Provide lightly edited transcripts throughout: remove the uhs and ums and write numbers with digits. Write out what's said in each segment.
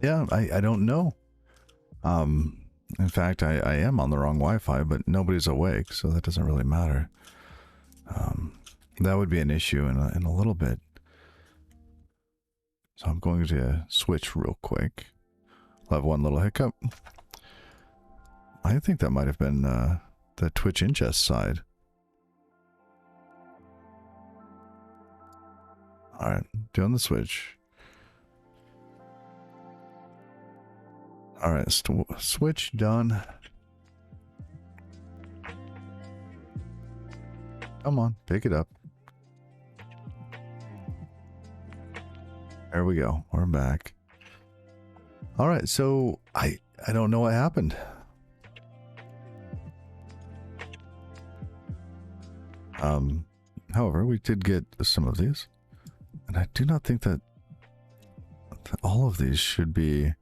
Yeah, I don't know. In fact, I am on the wrong Wi-Fi, but nobody's awake, so that doesn't really matter. That would be an issue in a little bit. So I'm going to switch real quick. I'll have one little hiccup. I think that might have been the Twitch ingest side. Alright, doing the switch. Alright, switch done. Come on, pick it up. There we go. We're back. Alright, so I don't know what happened. However, we did get some of these. And I do not think that all of these should be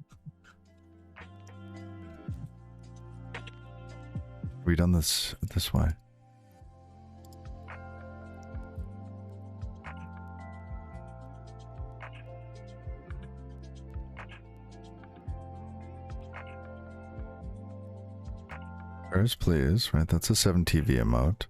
redone this way. First, please, right? That's a 7 TV emote.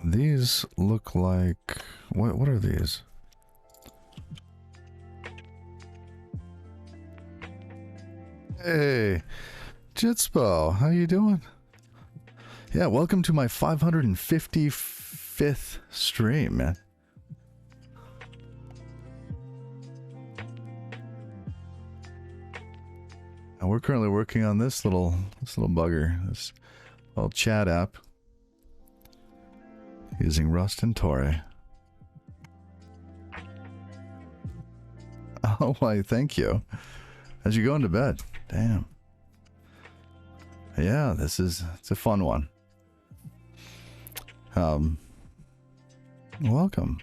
These look like what are these? Hey, Jitspo, how you doing? Yeah, welcome to my 555th stream, man. And we're currently working on this little bugger, this little chat app. Using Rust and Tauri. Oh, why, thank you. As you go into bed. Damn. Yeah, it's a fun one. Welcome.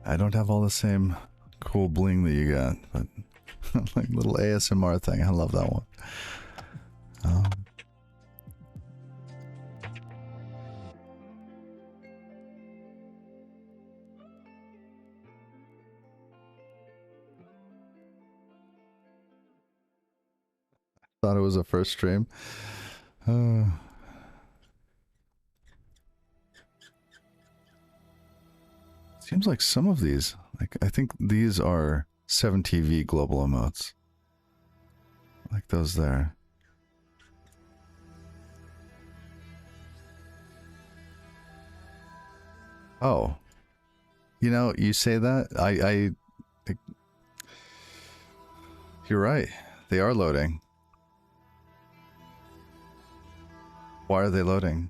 I don't have all the same cool bling that you got, but like little ASMR thing. I love that one. Thought it was a first stream. Seems like some of these, like I think these are 7TV global emotes. Like those there. Oh. You know, you say that, you're right. They are loading. Why are they loading?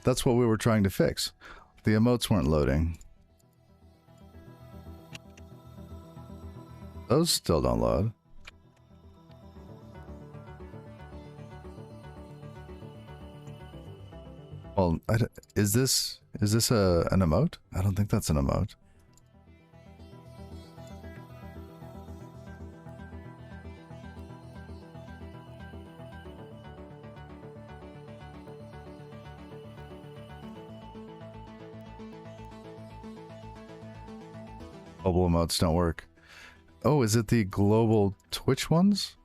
That's what we were trying to fix. The emotes weren't loading. Those still don't load. Well, is this an emote? I don't think that's an emote. Global emotes don't work. Oh, is it the global Twitch ones?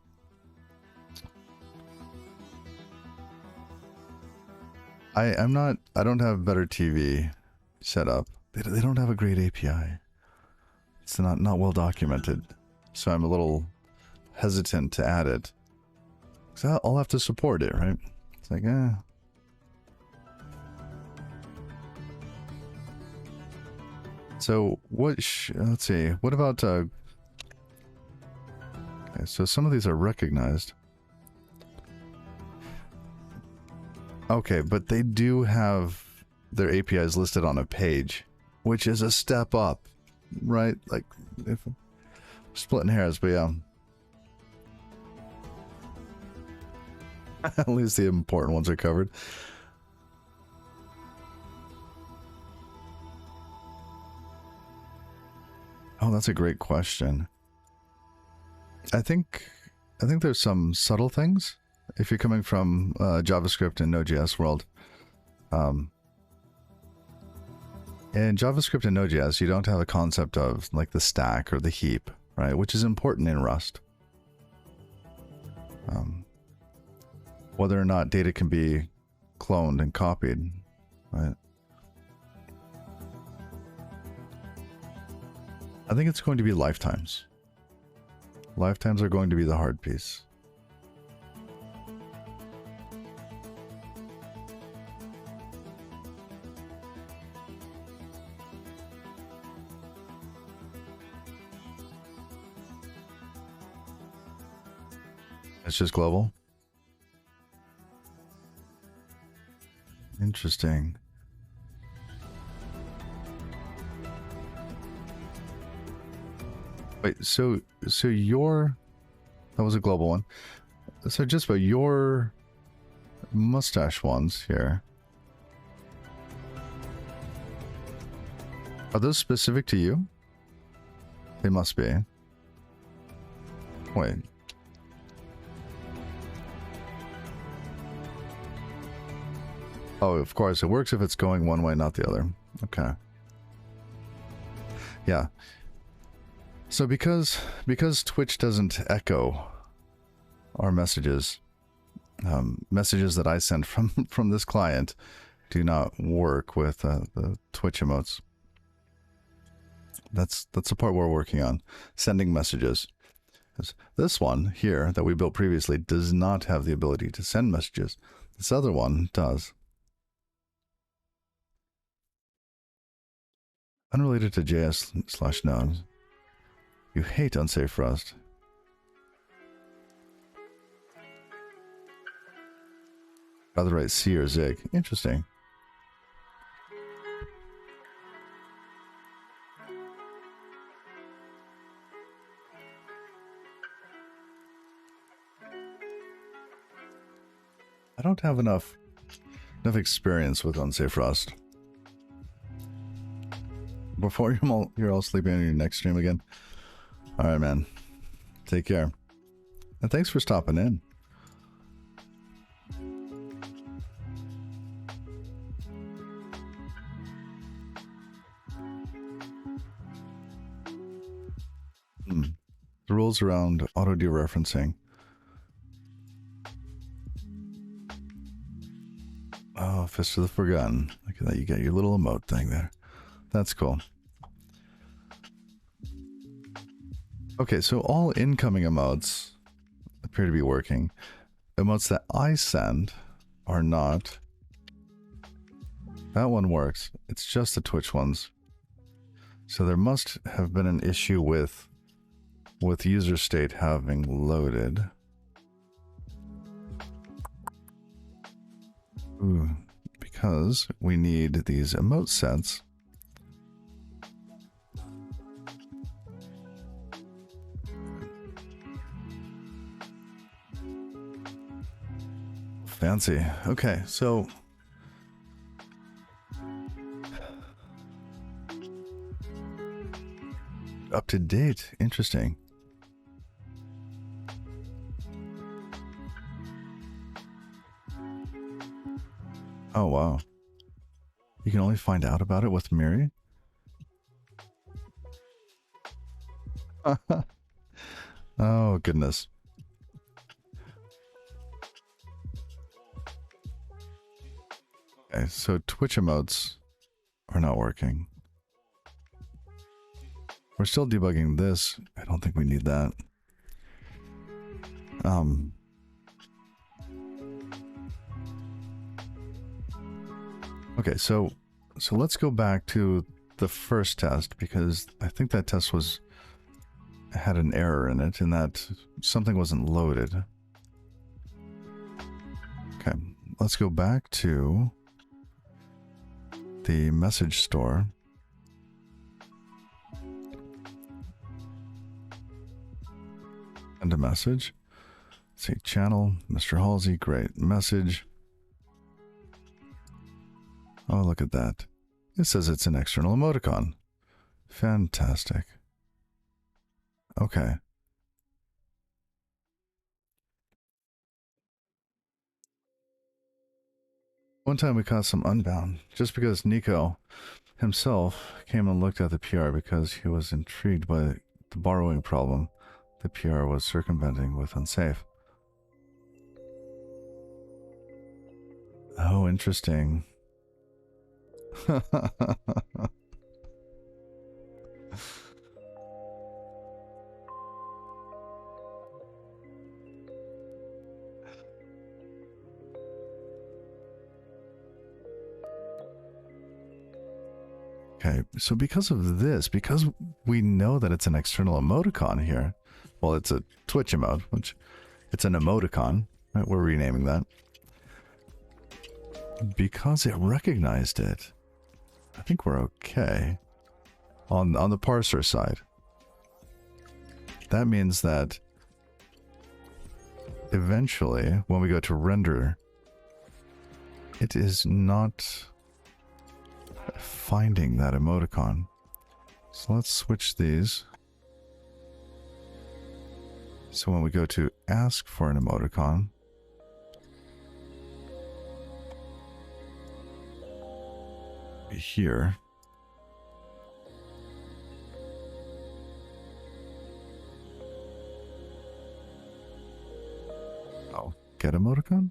I don't have better TV set up. They don't have a great API. It's not well documented. So I'm a little hesitant to add it. So I'll have to support it, right? It's like, So what? Let's see. What about? Okay, so some of these are recognized. Okay, but they do have their APIs listed on a page, which is a step up, right? Like, if splitting hairs, but yeah. At least the important ones are covered. Oh, that's a great question. I think there's some subtle things if you're coming from JavaScript and Node.js world. In JavaScript and Node.js, you don't have a concept of like the stack or the heap, right? Which is important in Rust. Whether or not data can be cloned and copied, right? I think it's going to be lifetimes. Lifetimes are going to be the hard piece. It's just global. Interesting. Wait, so your, that was a global one. So just about your mustache ones here. Are those specific to you? They must be. Wait. Oh, of course, it works if it's going one way, not the other. Okay. Yeah. So because Twitch doesn't echo our messages, messages that I send from this client do not work with the Twitch emotes. That's the part we're working on, sending messages. This one here that we built previously does not have the ability to send messages. This other one does. Unrelated to JS/Node. You hate unsafe Rust. Rather write C or Zig. Interesting. I don't have enough experience with unsafe Rust. Before you're all sleeping on your next stream again. All right, man. Take care. And thanks for stopping in. The rules around auto dereferencing. Oh, Fist of the Forgotten. Look at that. You got your little emote thing there. That's cool. Okay, so all incoming emotes appear to be working. Emotes that I send are not. That one works. It's just the Twitch ones. So there must have been an issue with user state having loaded. Ooh, because we need these emote sets. Fancy. Okay, so up to date. Interesting. Oh, wow. You can only find out about it with Miri? Oh, goodness. Okay, so Twitch emotes are not working. We're still debugging this. I don't think we need that. Okay, so let's go back to the first test, because I think that test had an error in it, in that something wasn't loaded. Okay, let's go back to the message store. Send a message. Let's see, channel, Mr. Halsey, great. Message. Oh, look at that. It says it's an external emoticon. Fantastic. Okay. One time we caught some Unbound just because Nico himself came and looked at the PR because he was intrigued by the borrowing problem the PR was circumventing with Unsafe. Oh, interesting. Okay, so because of this, because we know that it's an external emoticon here, well, it's a Twitch emote, which it's an emoticon, right? We're renaming that. Because it recognized it, I think we're okay on the parser side. That means that eventually, when we go to render, it is not finding that emoticon. So let's switch these. So when we go to ask for an emoticon, here, oh, get emoticon?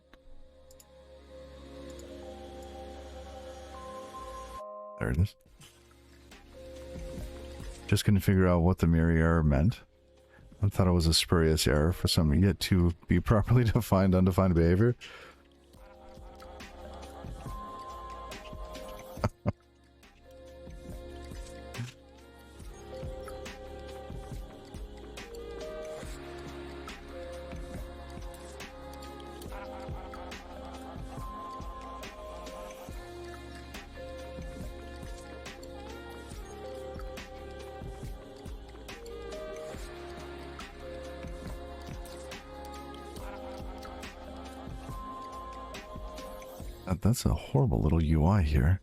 There it is. Just couldn't figure out what the mirror error meant. I thought it was a spurious error for some yet to be properly defined undefined behavior. That's a horrible little UI here.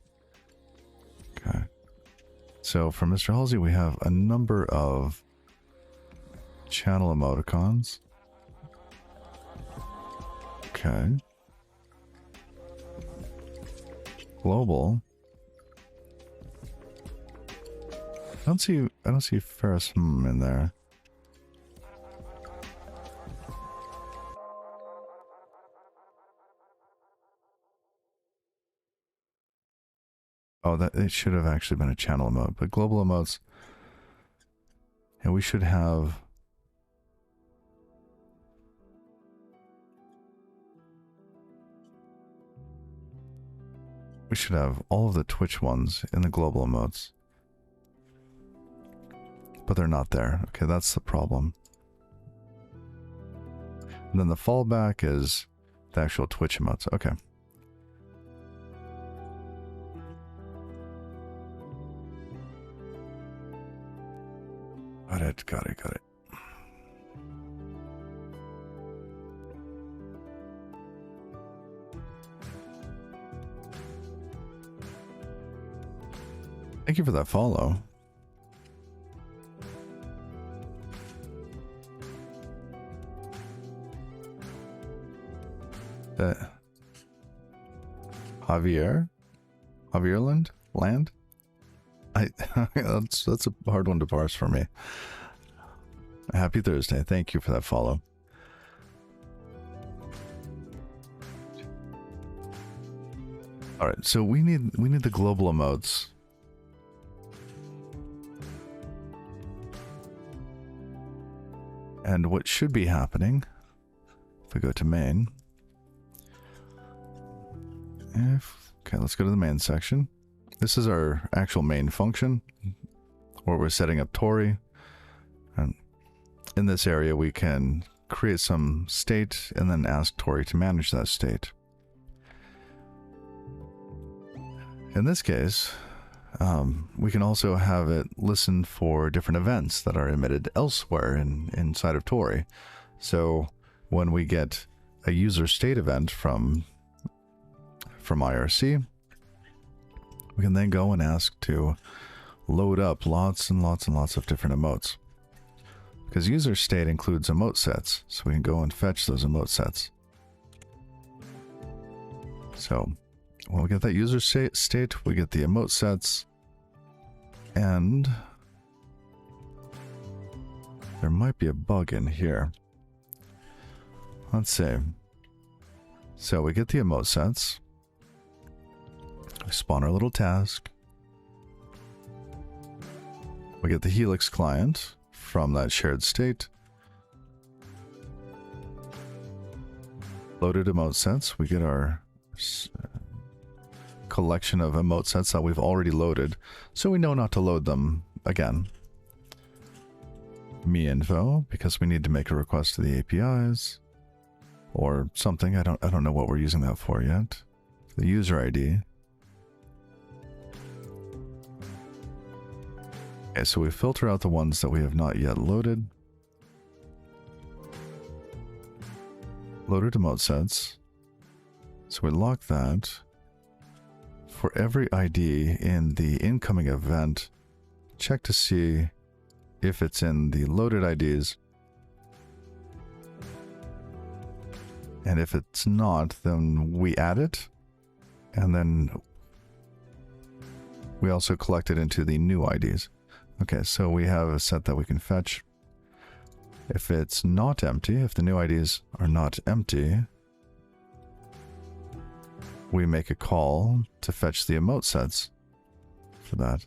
Okay. So for Mr. Halsey, we have a number of channel emoticons. Okay. Global. I don't see Ferris in there. Oh, that it should have actually been a channel emote, but global emotes. And we should have all of the Twitch ones in the global emotes. But they're not there. Okay, that's the problem. And then the fallback is the actual Twitch emotes. Okay. Got it. Thank you for that follow. Javierland? Land? That's a hard one to parse for me. Happy Thursday. Thank you for that follow. All right, so we need the global emotes. And what should be happening if we go to main. Okay, let's go to the main section. This is our actual main function where we're setting up Tauri. And in this area, we can create some state and then ask Tauri to manage that state. In this case, we can also have it listen for different events that are emitted elsewhere inside of Tauri. So when we get a user state event from IRC, we can then go and ask to load up lots and lots of different emotes. Because user state includes emote sets, so we can go and fetch those emote sets. So When we get that user state, we get the emote sets, and there might be a bug in here. Let's see. So we get the emote sets. We spawn our little task. We get the Helix client from that shared state. Loaded emote sets. We get our collection of emote sets that we've already loaded, so we know not to load them again. Me info, because we need to make a request to the APIs or something. I don't know what we're using that for yet. The user ID. Okay, so we filter out the ones that we have not yet loaded. Loaded emote sets. So we lock that. For every ID in the incoming event, check to see if it's in the loaded IDs. And if it's not, then we add it. And then we also collect it into the new IDs. Okay, so we have a set that we can fetch. If it's not empty, if the new IDs are not empty, we make a call to fetch the emote sets for that.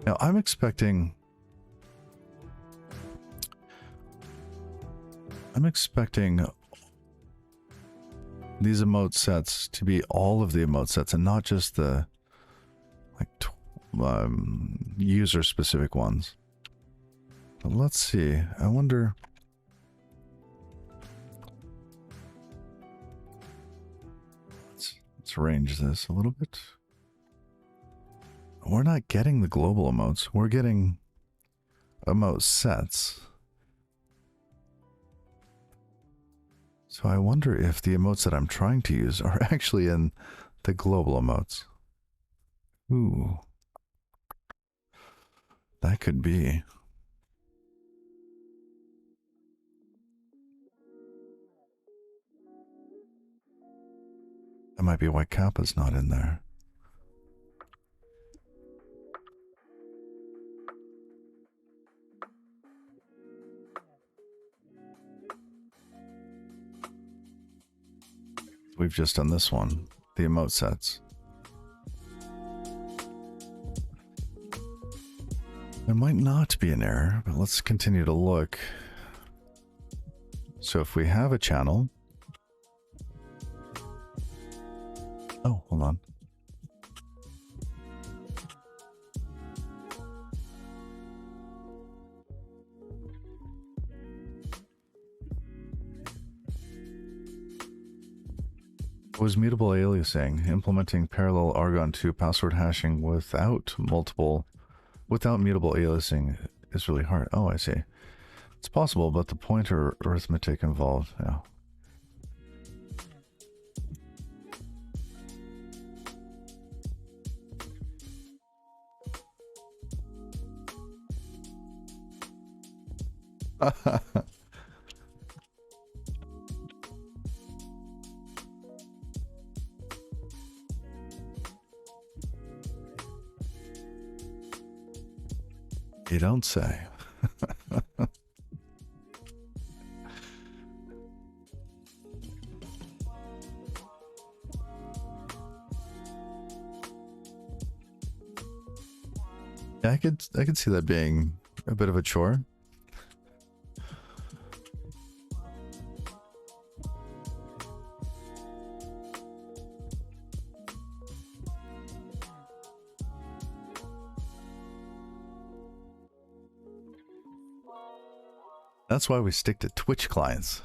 Now I'm expecting these emote sets to be all of the emote sets and not just the user specific ones. But let's see. I wonder. Let's arrange this a little bit. We're not getting the global emotes. We're getting emote sets. So I wonder if the emotes that I'm trying to use are actually in the global emotes. Ooh. That could be. That might be why Kappa's not in there. We've just done this one, the emote sets. There might not be an error, but let's continue to look. So if we have a channel... Oh, hold on. It was mutable aliasing, implementing parallel Argon 2 password hashing without mutable aliasing is really hard. Oh, I see. It's possible, but the pointer arithmetic involved, yeah. You don't say. Yeah, I could see that being a bit of a chore. That's why we stick to Twitch clients.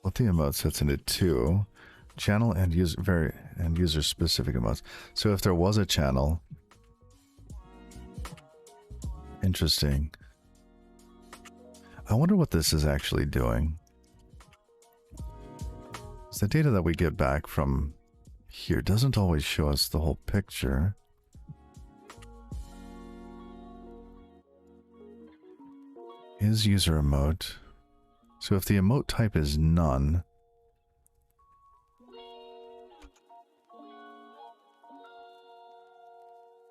What the emote sets into two channel and user specific emotes. So if there was a channel, interesting. I wonder what this is actually doing. The data that we get back from here doesn't always show us the whole picture. Is user emote. So if the emote type is none,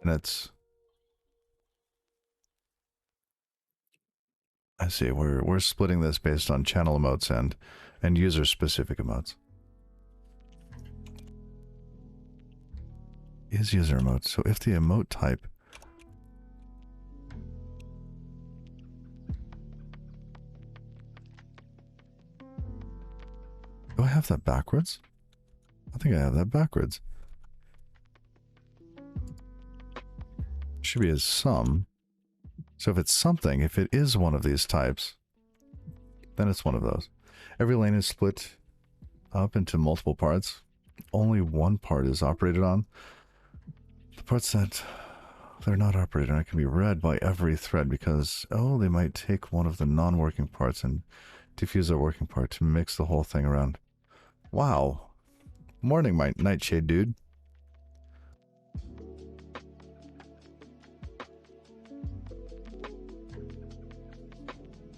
and it's, I see, we're splitting this based on channel emotes and user specific emotes. Is user emote. So if the emote type do I have that backwards? I think I have that backwards. Should be as sum. So if it's something, if it is one of these types, then it's one of those. Every lane is split up into multiple parts. Only one part is operated on. The parts that they're not operated on can be read by every thread because, oh, they might take one of the non-working parts and diffuse their working part to mix the whole thing around. Wow. Morning, my nightshade dude.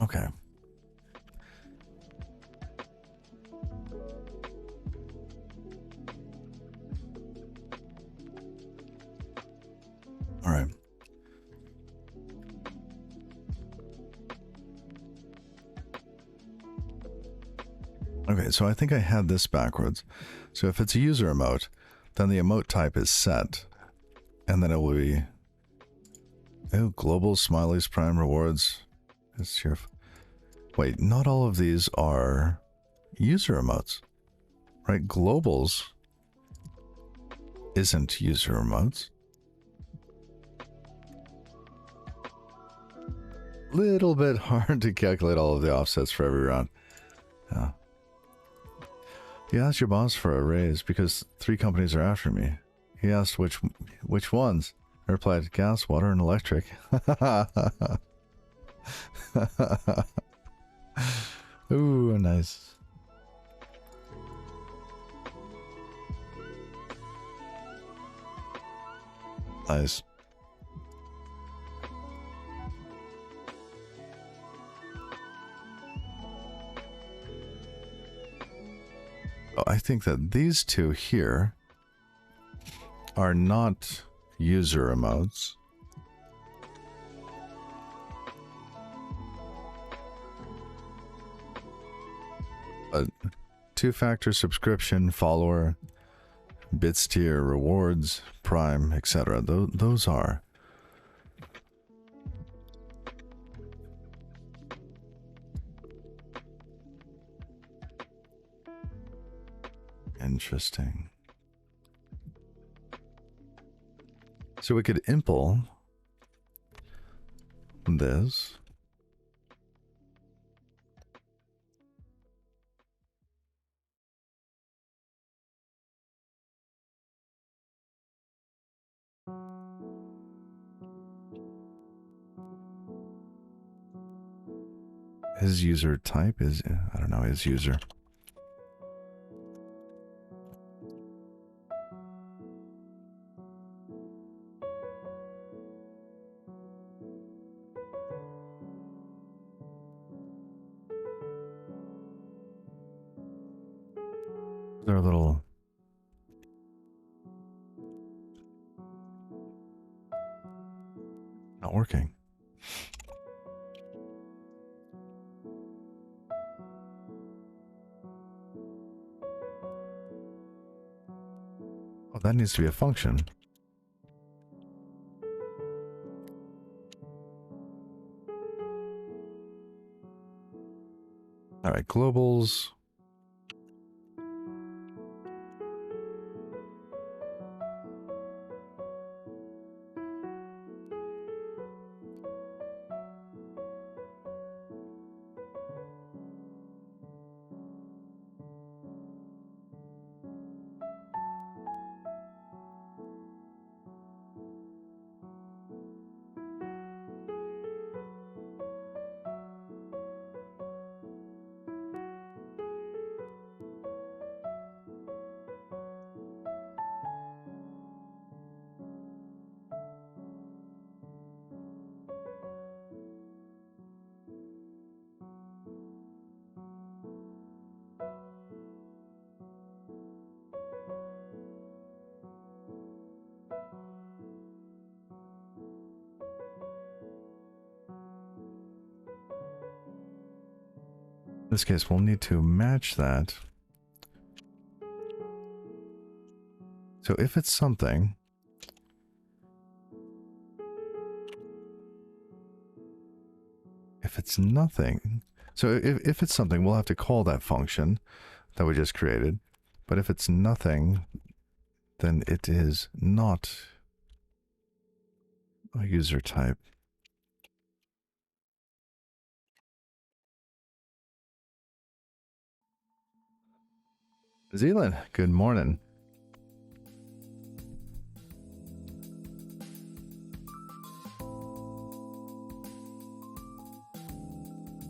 Okay. All right. Okay, so I think I had this backwards. So if it's a user emote, then the emote type is set. And then it will be, oh, global smileys, prime rewards. It's here. Wait, not all of these are user emotes, right? Globals isn't user emotes. Little bit hard to calculate all of the offsets for every round. Yeah. You asked your boss for a raise because 3 companies are after me. He asked which ones. I replied, gas, water, and electric. Ooh, nice. Nice. Oh, I think that these two here are not user emotes. But 2-factor subscription, follower, bits tier, rewards, prime, etc. Those are. Interesting. So we could impl this. His user type is, I don't know, his user. They're a little... not working. Oh, that needs to be a function. All right, globals. In this case, we'll need to match that. So if it's something, if it's nothing, so if it's something, we'll have to call that function that we just created. But if it's nothing, then it is not a user type. Zealand, good morning.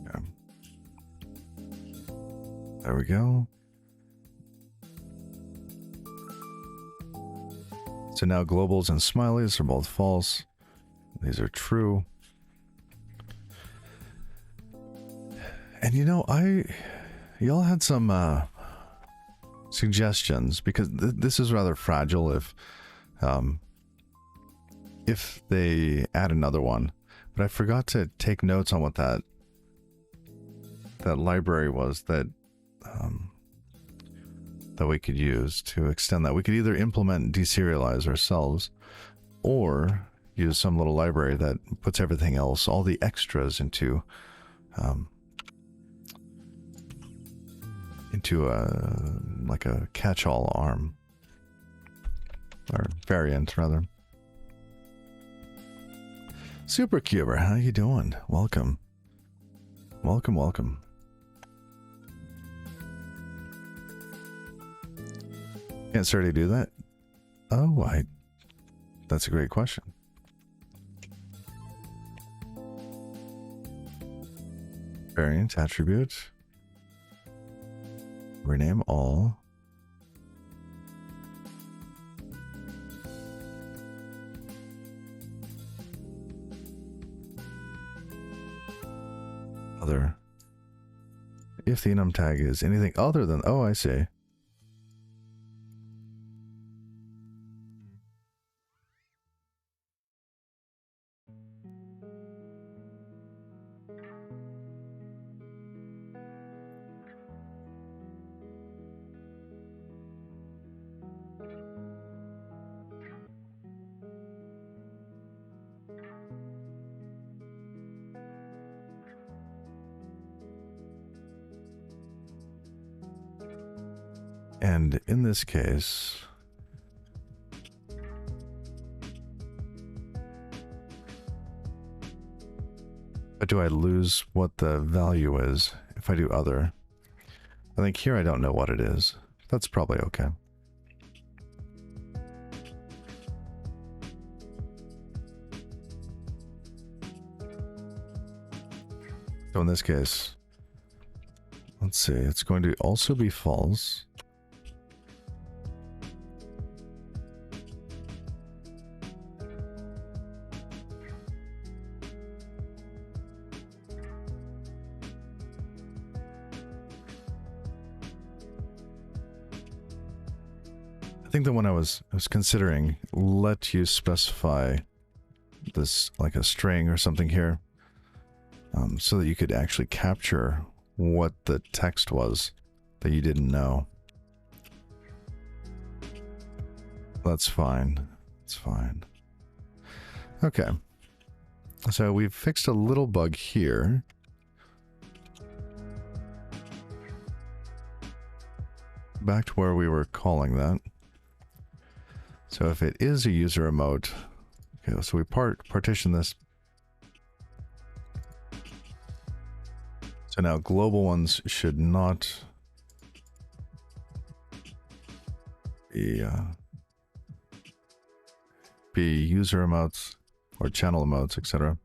Okay. There we go. So now globals and smileys are both false. These are true. And you know, y'all had some suggestions, because this is rather fragile if they add another one. But I forgot to take notes on what that library was that we could use to extend that. We could either implement and deserialize ourselves, or use some little library that puts everything else, all the extras, into like a catch-all arm, or variant rather. Supercuber, how you doing? Welcome, welcome, welcome. Can't Sturdy do that? Oh, that's a great question. Variant attribute. Rename all. Other. If the enum tag is anything other than, oh, I see. And in this case, but do I lose what the value is if I do other? I think here I don't know what it is. That's probably okay. So in this case, let's see, it's going to also be false. I think the one I was considering, let you specify this like a string or something here, so that you could actually capture what the text was that you didn't know. That's fine. It's fine. Okay. So we've fixed a little bug here. Back to where we were calling that. So if it is a user emote, okay, so we partition this. So now global ones should not be user emotes or channel emotes, etc.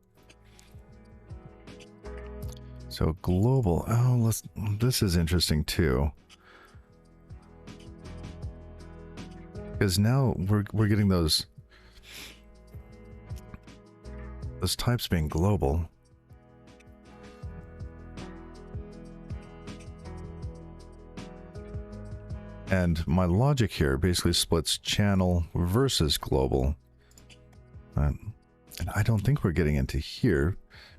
So global, oh, this is interesting too. Because now we're getting those types being global. And my logic here basically splits channel versus global. And I don't think we're getting into here,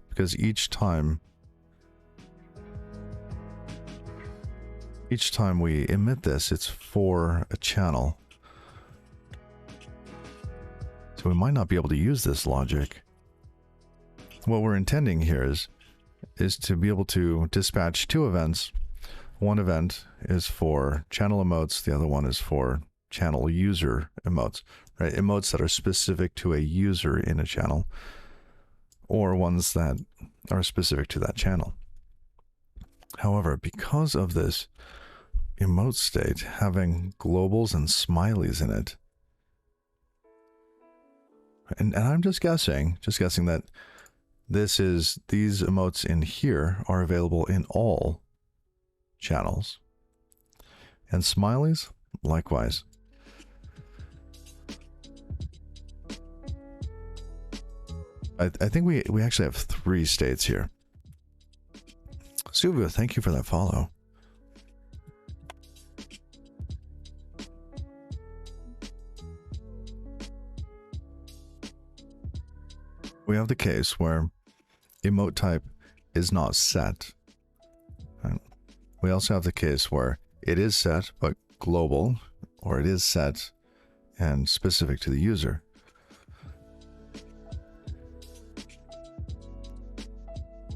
because each time each time we emit this, it's for a channel. So we might not be able to use this logic. What we're intending here is to be able to dispatch two events. One event is for channel emotes, the other one is for channel user emotes, right? Emotes that are specific to a user in a channel, or ones that are specific to that channel. However, because of this emote state having globals and smileys in it, and I'm just guessing that these emotes in here are available in all channels, and smileys likewise. I think we actually have 3 states here. Suvia, thank you for that follow. We have the case where emote type is not set. Right? We also have the case where it is set but global, or it is set and specific to the user.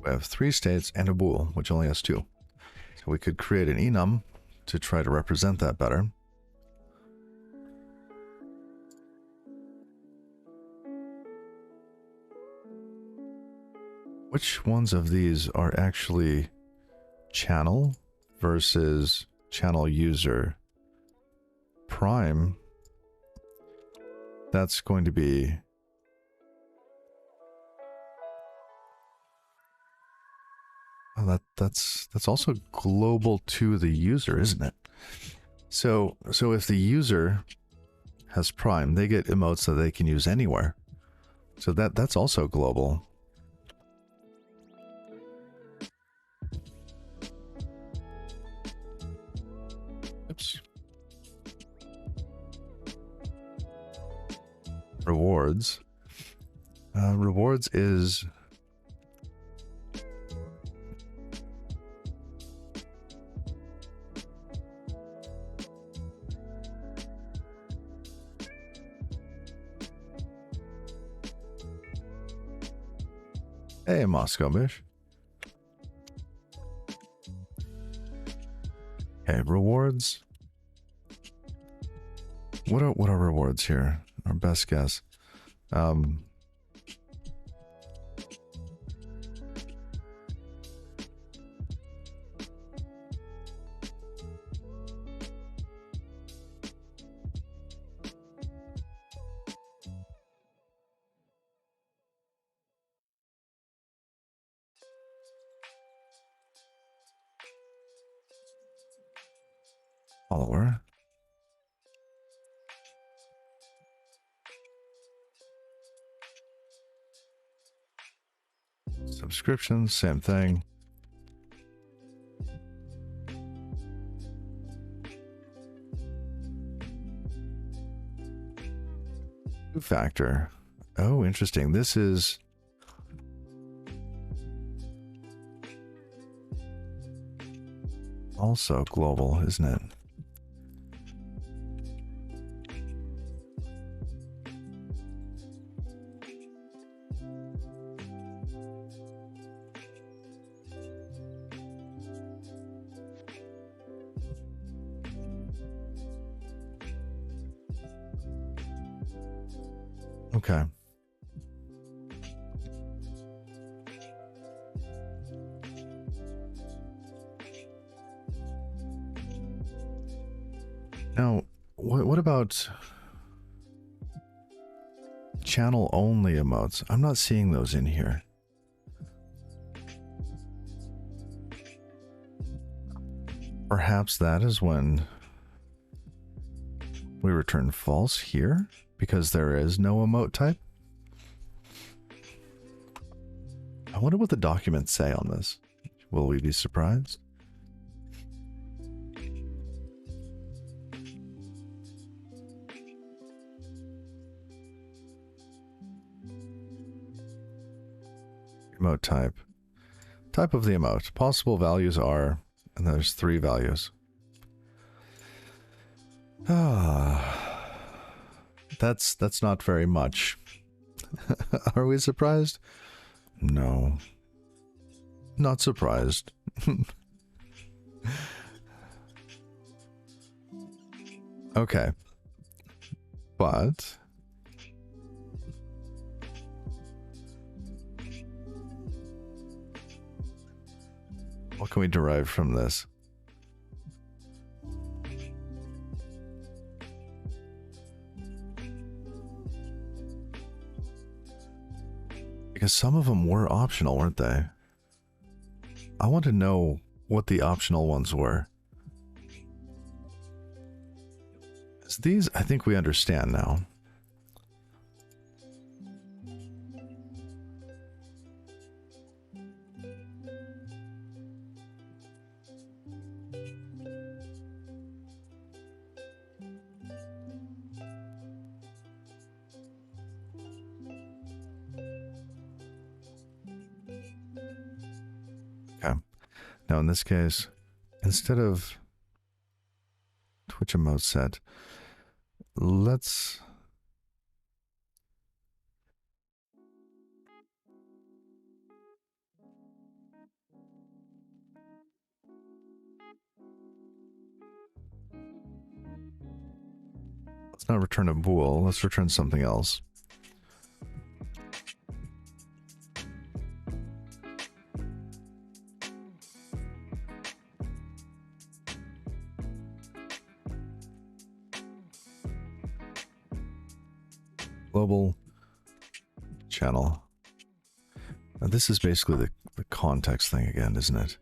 We have 3 states and a bool, which only has 2. So we could create an enum to try to represent that better. Which ones of these are actually channel versus channel user? Prime, that's going to be... Oh, that's also global to the user, isn't it? So if the user has Prime, they get emotes that they can use anywhere. So that's also global. Oops. Rewards. Rewards is... Hey, Moscow Bish. Okay, rewards. What are rewards here? Our best guess. Follower. Subscriptions, same thing. Two-factor. Oh, interesting. This is... also global, isn't it? Okay. Now, what about channel only emotes? I'm not seeing those in here. Perhaps that is when we return false here, because there is no emote type. I wonder what the documents say on this. Will we be surprised? Emote type. Type of the emote. Possible values are, and there's 3 values. Ah, that's not very much. Are we surprised? No. Not surprised. Okay. But what can we derive from this? Because some of them were optional, weren't they? I want to know what the optional ones were. These, I think we understand now. Okay. Now in this case, instead of Twitch emote set, let's not return a bool, let's return something else. Global channel. Now this is basically the context thing again, isn't it?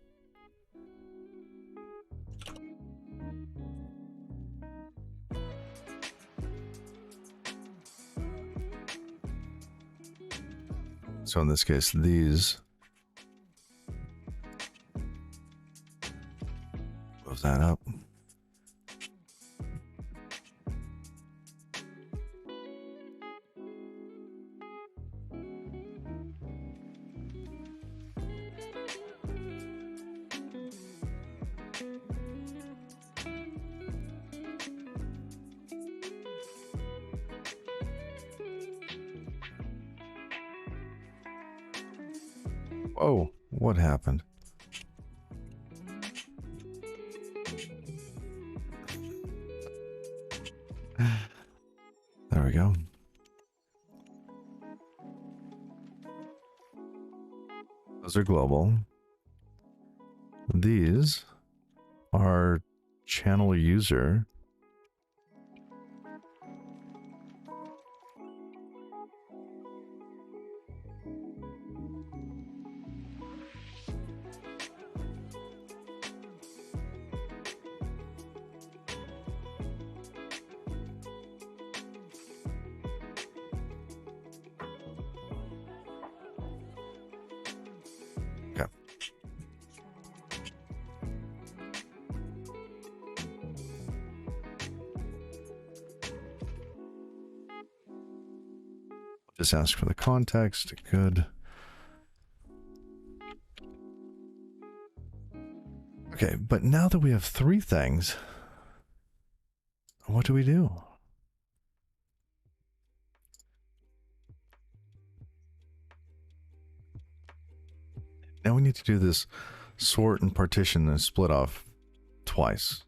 So in this case, these move that up. Whoa, what happened? There we go. Those are global. These are channel user. Just ask for the context. Good. Okay, but now that we have three things, what do we do? Now we need to do this sort and partition and split off twice.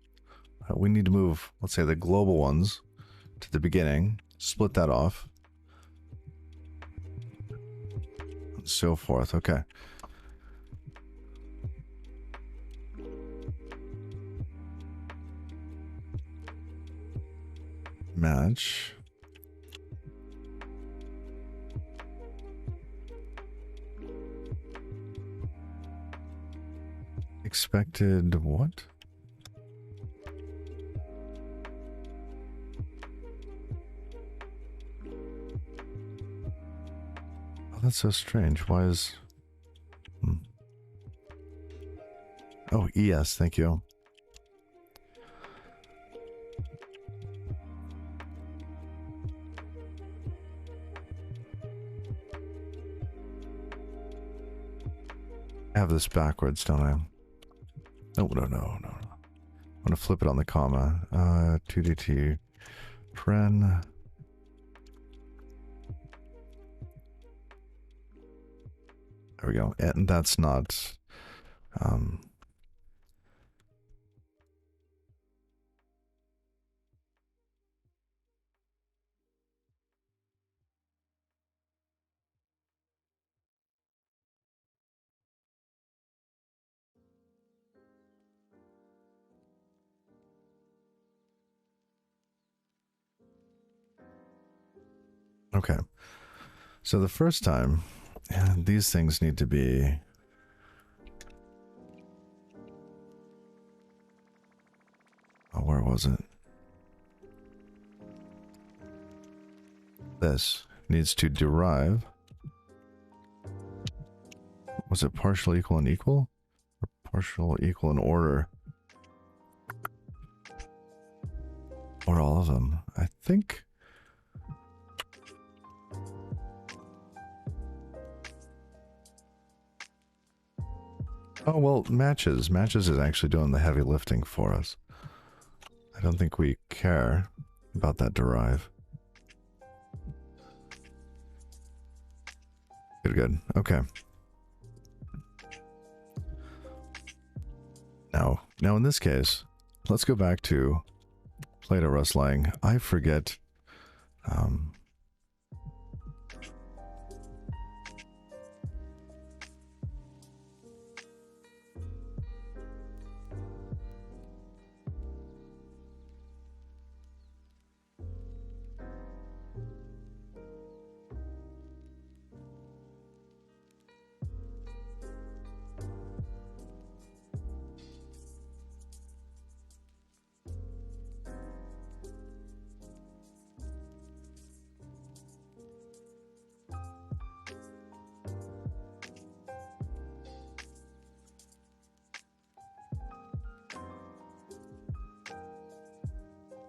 We need to move, let's say, the global ones to the beginning, split that off, and so forth. Okay. Match. Expected what? Oh, that's so strange. Why is... Oh, ES, thank you. I have this backwards, don't I? No. What going to flip it on the comma. 2dt paren. There we go. And that's not... okay. So the first time, these things need to be... Oh, where was it? This needs to derive. Was it partial, equal, and equal? Or partial, equal, and order? Or all of them? I think... Oh, well, matches. Matches is actually doing the heavy lifting for us. I don't think we care about that derive. Good, good. Okay. Now in this case, let's go back to Plato rustling. I forget...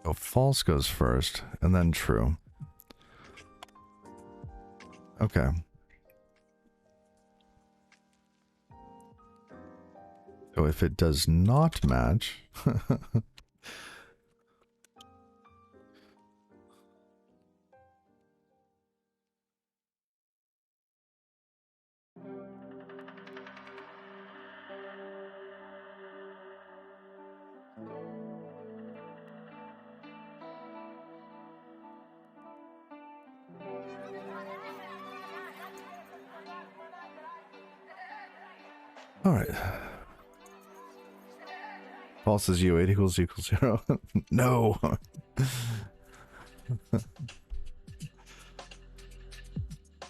Oh, false goes first, and then true. Okay. So if it does not match... All right. False is U8 equals 0. No.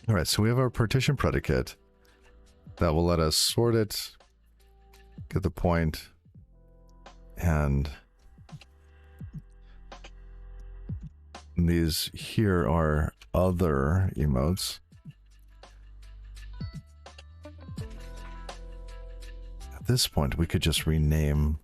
All right, so we have our partition predicate that will let us sort it, get the point, and these here are other emotes. At this point, we could just rename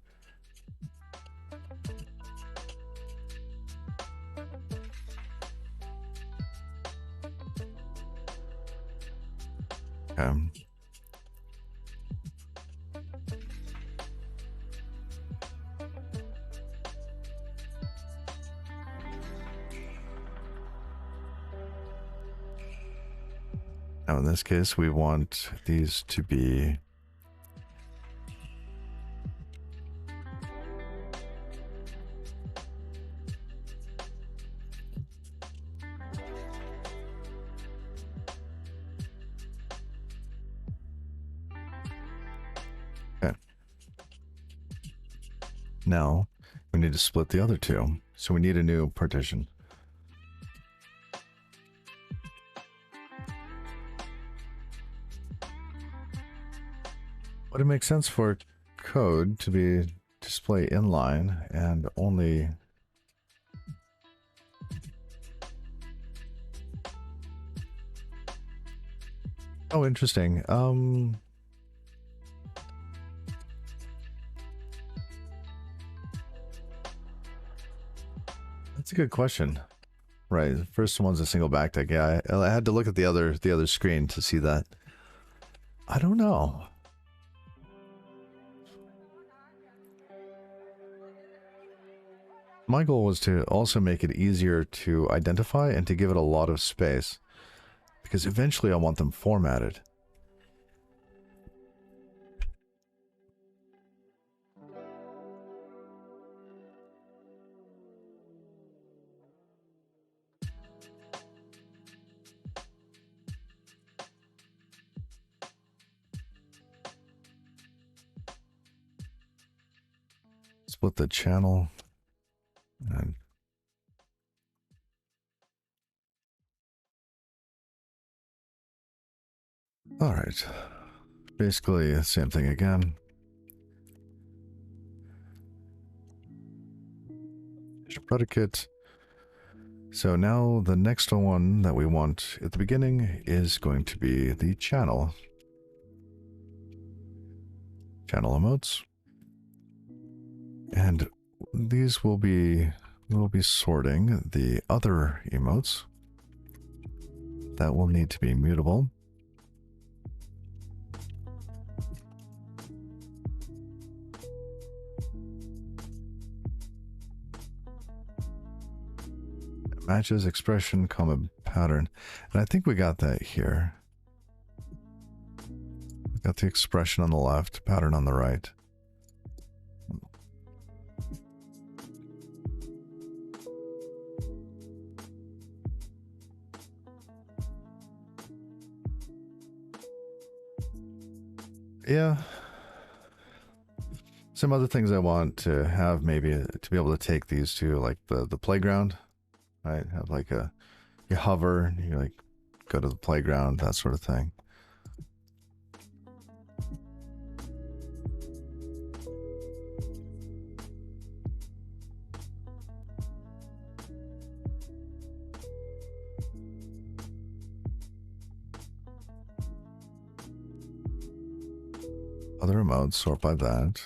now in this case, we want these to be now we need to split the other two. So we need a new partition. Would it make sense for code to be display inline and only... Oh, interesting. That's a good question. Right, the first one's a single backtick. Yeah, I had to look at the other screen to see that. I don't know. my goal was to also make it easier to identify and to give it a lot of space, because eventually I want them formatted. Split the channel. And all right. Basically the same thing again. Here's your predicate. So now the next one that we want at the beginning is going to be the channel. Channel emotes. And these will be, we'll be sorting the other emotes that will need to be mutable. Matches expression, comma, pattern. And I think we got that here. We got the expression on the left, pattern on the right. Yeah. Some other things I want to have, maybe to be able to take these to like the playground, right? Have like you hover, you like go to the playground, that sort of thing. Other emotes, sort by that.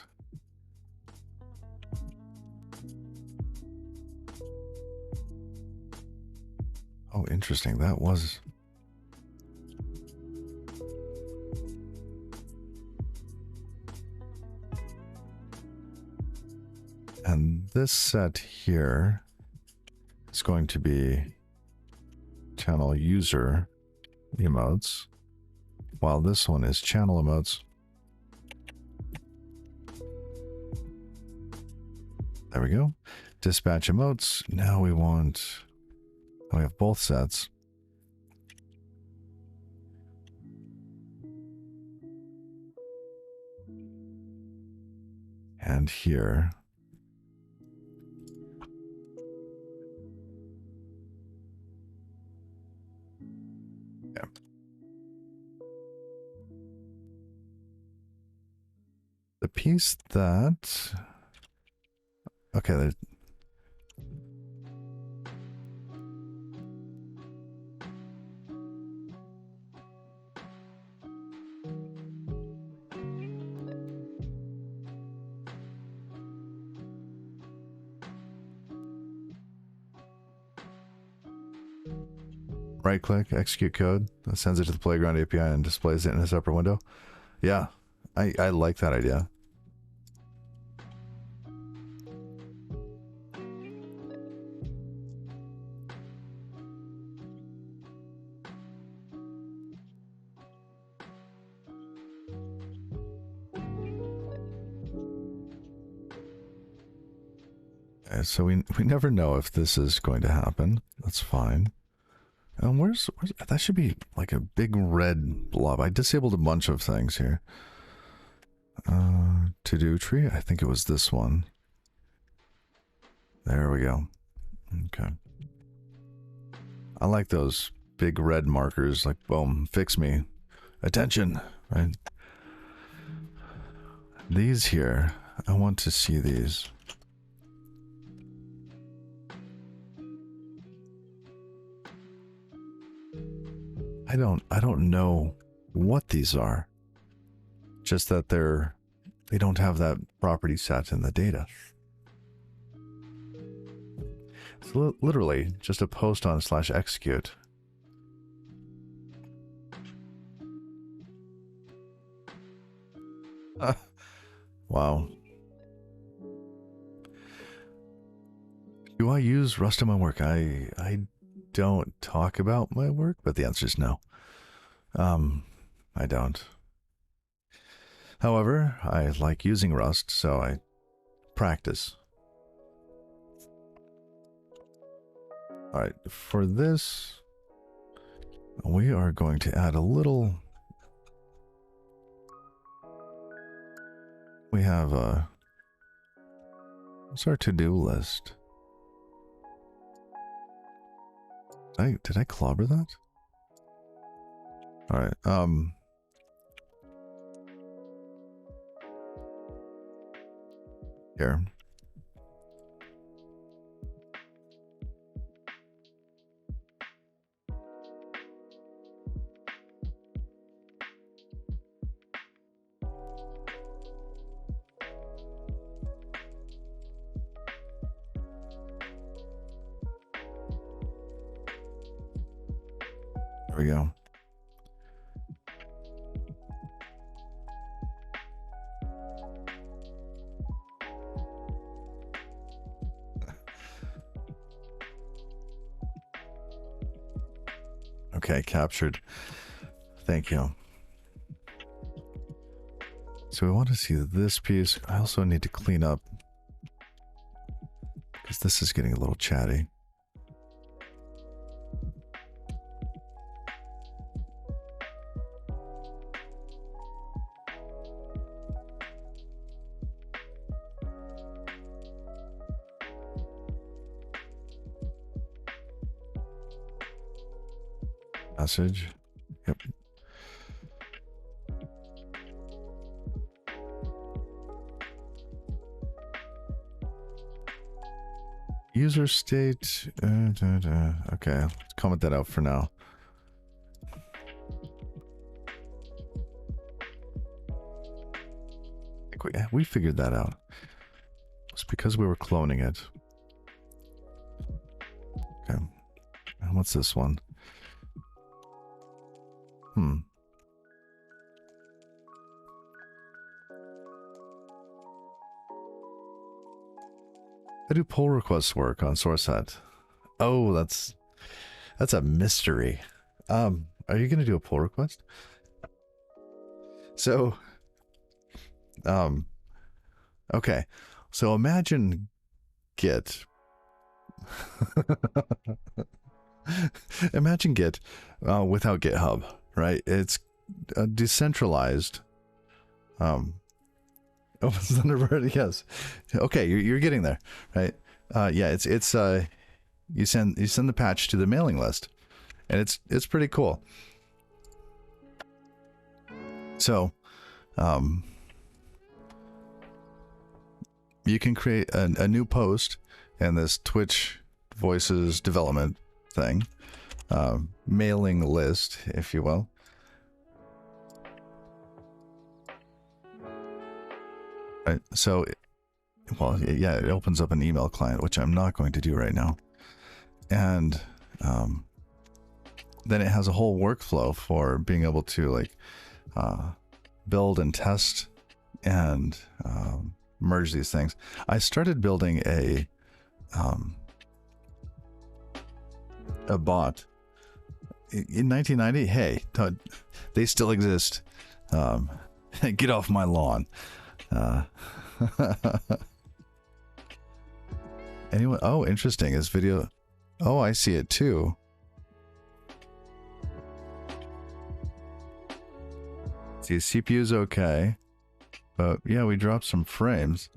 Oh, interesting. That was... And this set here is going to be channel user emotes, while this one is channel emotes. There we go. Dispatch emotes. Now we want... we have both sets. And here... yeah. The piece that... okay, there's... right click, execute code, that sends it to the Playground API and displays it in a separate window. Yeah, I like that idea. So we never know if this is going to happen. That's fine. Where's that should be like a big red blob. I disabled a bunch of things here. To-do tree. I think it was this one. There we go. Okay. I like those big red markers. Like, boom, fix me. Attention. Right. These here. I want to see these. I don't know what these are. Just that they don't have that property set in the data. It's literally just a post on /execute. Wow. Do I use Rust in my work? I don't talk about my work, but the answer is no. I don't. However, I like using Rust, so I practice. All right, for this, we are going to add a little. We have what's our to-do list? Did I clobber that? All right. Here. There we go. Okay, captured. Thank you. So we want to see this piece. I also need to clean up because this is getting a little chatty. Message. Yep. User state. Okay, let's comment that out for now. I think we figured that out. It's because we were cloning it. Okay. And what's this one? How do pull requests work on SourceHat? Oh, that's a mystery. Are you gonna do a pull request? So, okay. So imagine Git. Imagine Git without GitHub, right? It's decentralized. Opens Thunderbird, yes. Okay, you're getting there, right? Yeah, it's you send the patch to the mailing list, and it's pretty cool. So, you can create a new post in this Twitch Voices development thing, mailing list, if you will. Right. So, well, yeah, it opens up an email client, which I'm not going to do right now. And then it has a whole workflow for being able to like build and test and merge these things. I started building a bot in 1990. Hey, they still exist. Get off my lawn. Anyone? Oh, interesting. Is video? Oh, I see it too. See, CPU's okay, but yeah, we dropped some frames.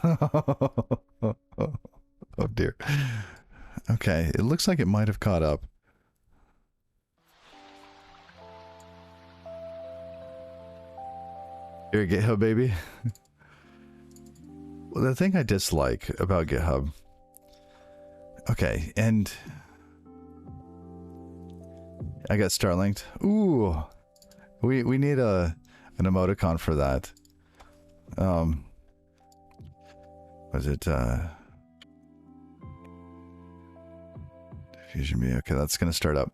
Oh dear. Okay, it looks like it might have caught up. Here, GitHub, baby. Well, the thing I dislike about GitHub. Okay, and I got Starlinked. Ooh, we need an emoticon for that. Was it Diffusion Me? Okay, that's gonna start up.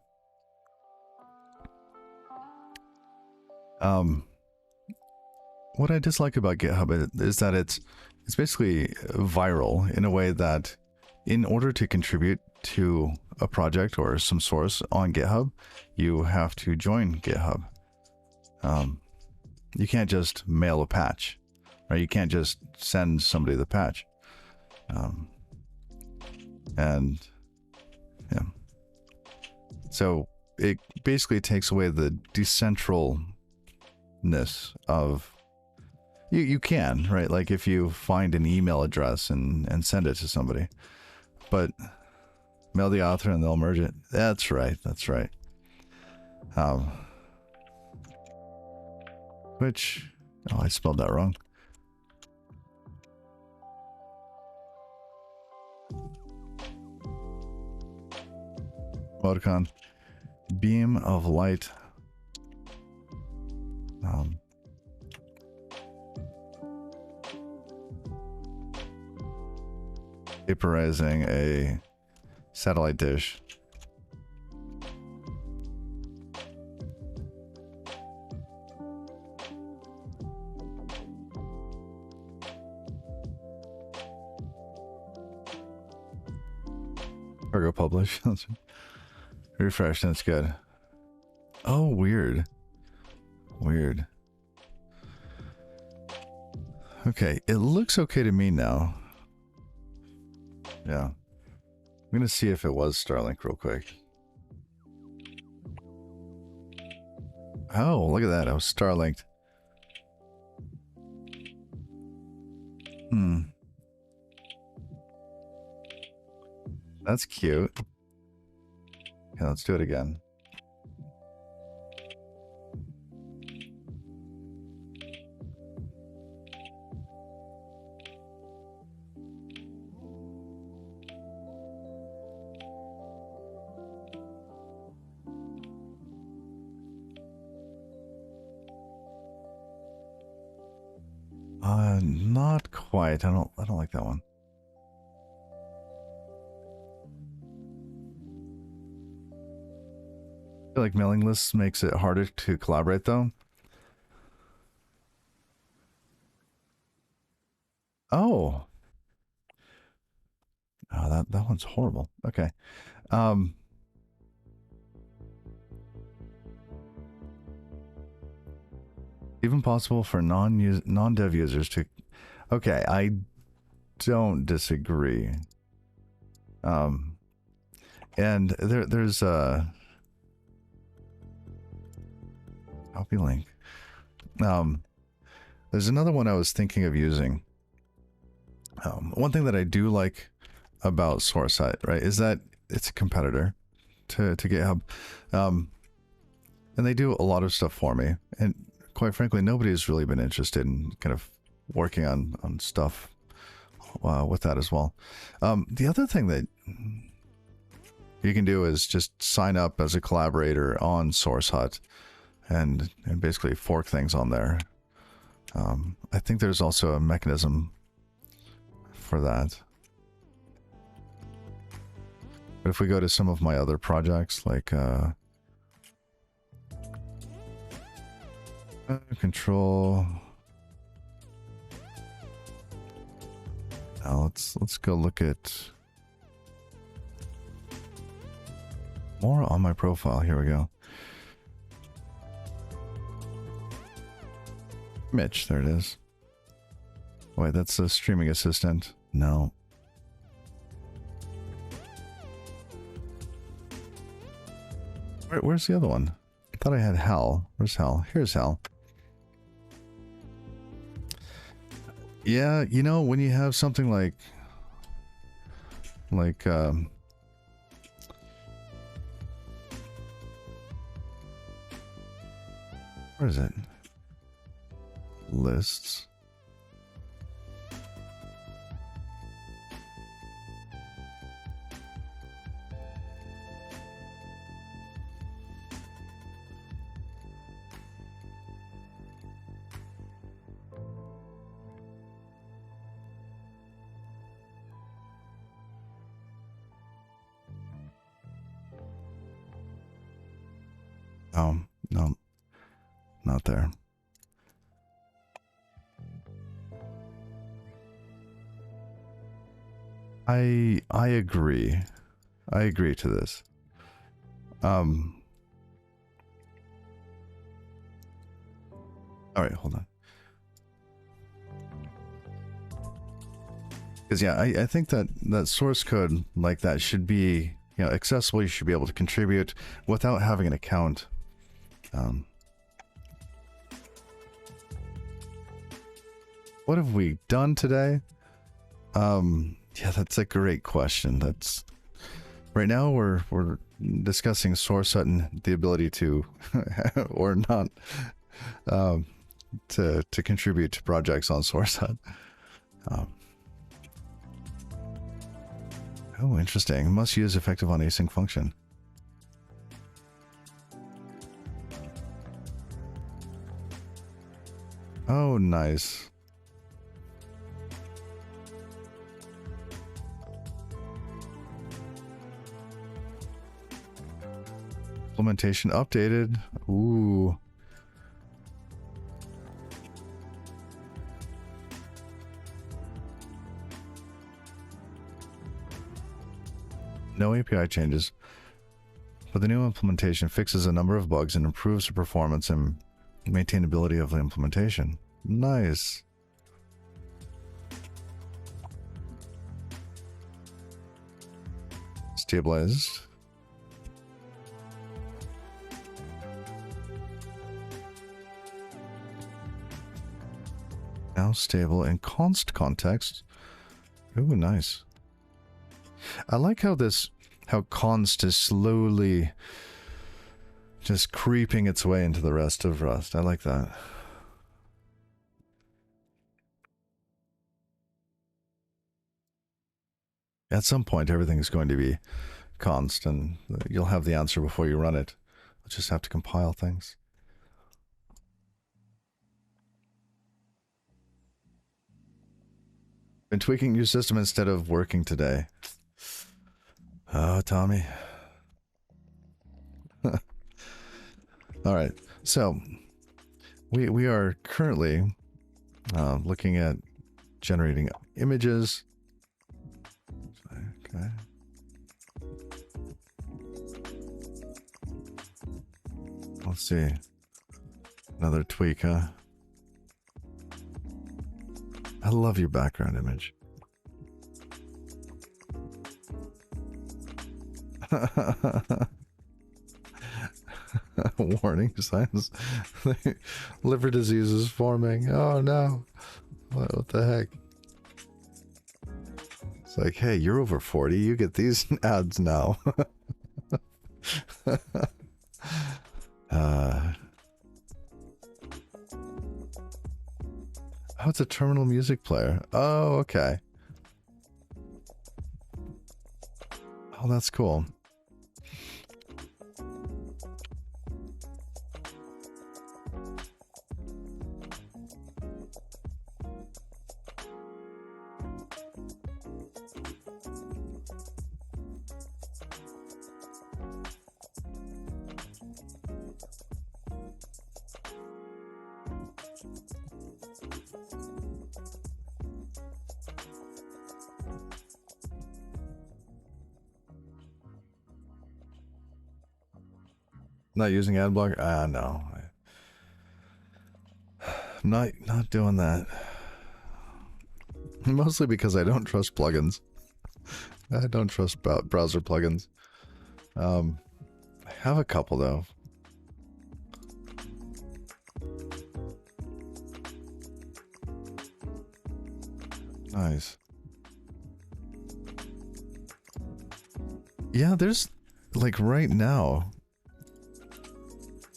what I dislike about GitHub is that it's basically viral in a way that in order to contribute to a project or some source on GitHub, you have to join GitHub. You can't just mail a patch, right? You can't just send somebody the patch. And yeah. So it basically takes away the decentralness of you can, right? Like if you find an email address and send it to somebody, but mail the author and they'll merge it. That's right. That's right. Which, oh, I spelled that wrong. Emoticon. Beam of light. Vaporizing a satellite dish. Cargo publish. Refresh, that's good. Oh, weird. Weird. Okay, it looks okay to me now. Yeah. I'm gonna see if it was Starlink real quick. Oh, look at that. I was Starlinked. That's cute. Okay, let's do it again. Not quite. I don't like that one. I feel like mailing lists makes it harder to collaborate though. Oh. Oh, that one's horrible. Okay. Even possible for non-dev users to... Okay, I don't disagree. And there's a copy link. There's another one I was thinking of using. One thing that I do like about SourceSite, right, is that it's a competitor to GitHub. And they do a lot of stuff for me. And quite frankly, nobody's really been interested in kind of working on stuff with that as well. The other thing that you can do is just sign up as a collaborator on SourceHut and basically fork things on there. I think there's also a mechanism for that. But if we go to some of my other projects, like control. Now let's go look at more on my profile. Here we go. Mitch, there it is. Wait, that's a streaming assistant. No. Where's the other one? I thought I had Hal. Where's Hal? Here's Hal. Yeah, you know, when you have something like where is it? Lists. Oh, no, not there. I agree. I agree to this. All right, hold on. Because yeah, I think that source code like that should be, you know, accessible. You should be able to contribute without having an account. What have we done today? Yeah, that's a great question. That's right now we're discussing source hut and the ability to or not to contribute to projects on source hut. Oh, interesting. Must use effective on async function. Oh, nice. Implementation updated. Ooh. No API changes, but the new implementation fixes a number of bugs and improves the performance and maintainability of the implementation. Nice. Stabilized. Now stable in const context. Ooh, nice. I like how const is slowly just creeping its way into the rest of Rust. I like that. At some point, everything's going to be const, and you'll have the answer before you run it. You'll just have to compile things. Been tweaking your system instead of working today. Oh, Tommy. All right, so we are currently looking at generating images. Okay. Let's see. Another tweak, huh? I love your background image. Warning signs. Liver disease is forming. Oh no. What the heck? It's like, hey, you're over 40. You get these ads now. Oh, it's a terminal music player. Oh, okay. Oh, that's cool. Not using ad blocker? Ah, no. I'm not doing that. Mostly because I don't trust plugins. I don't trust browser plugins. I have a couple though. Nice. Yeah, there's like right now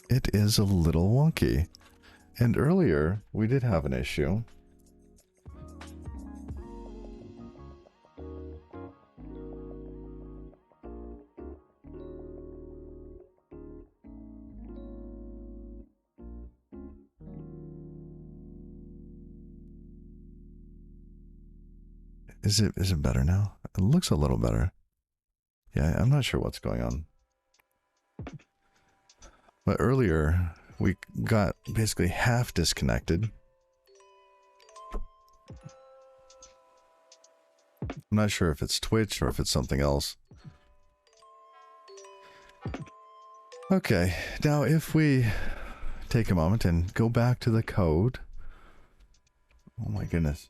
it is a little wonky. And earlier we did have an issue. Is it better now? It looks a little better. Yeah, I'm not sure what's going on. But earlier, we got basically half disconnected. I'm not sure if it's Twitch or if it's something else. Okay, now if we take a moment and go back to the code. Oh my goodness.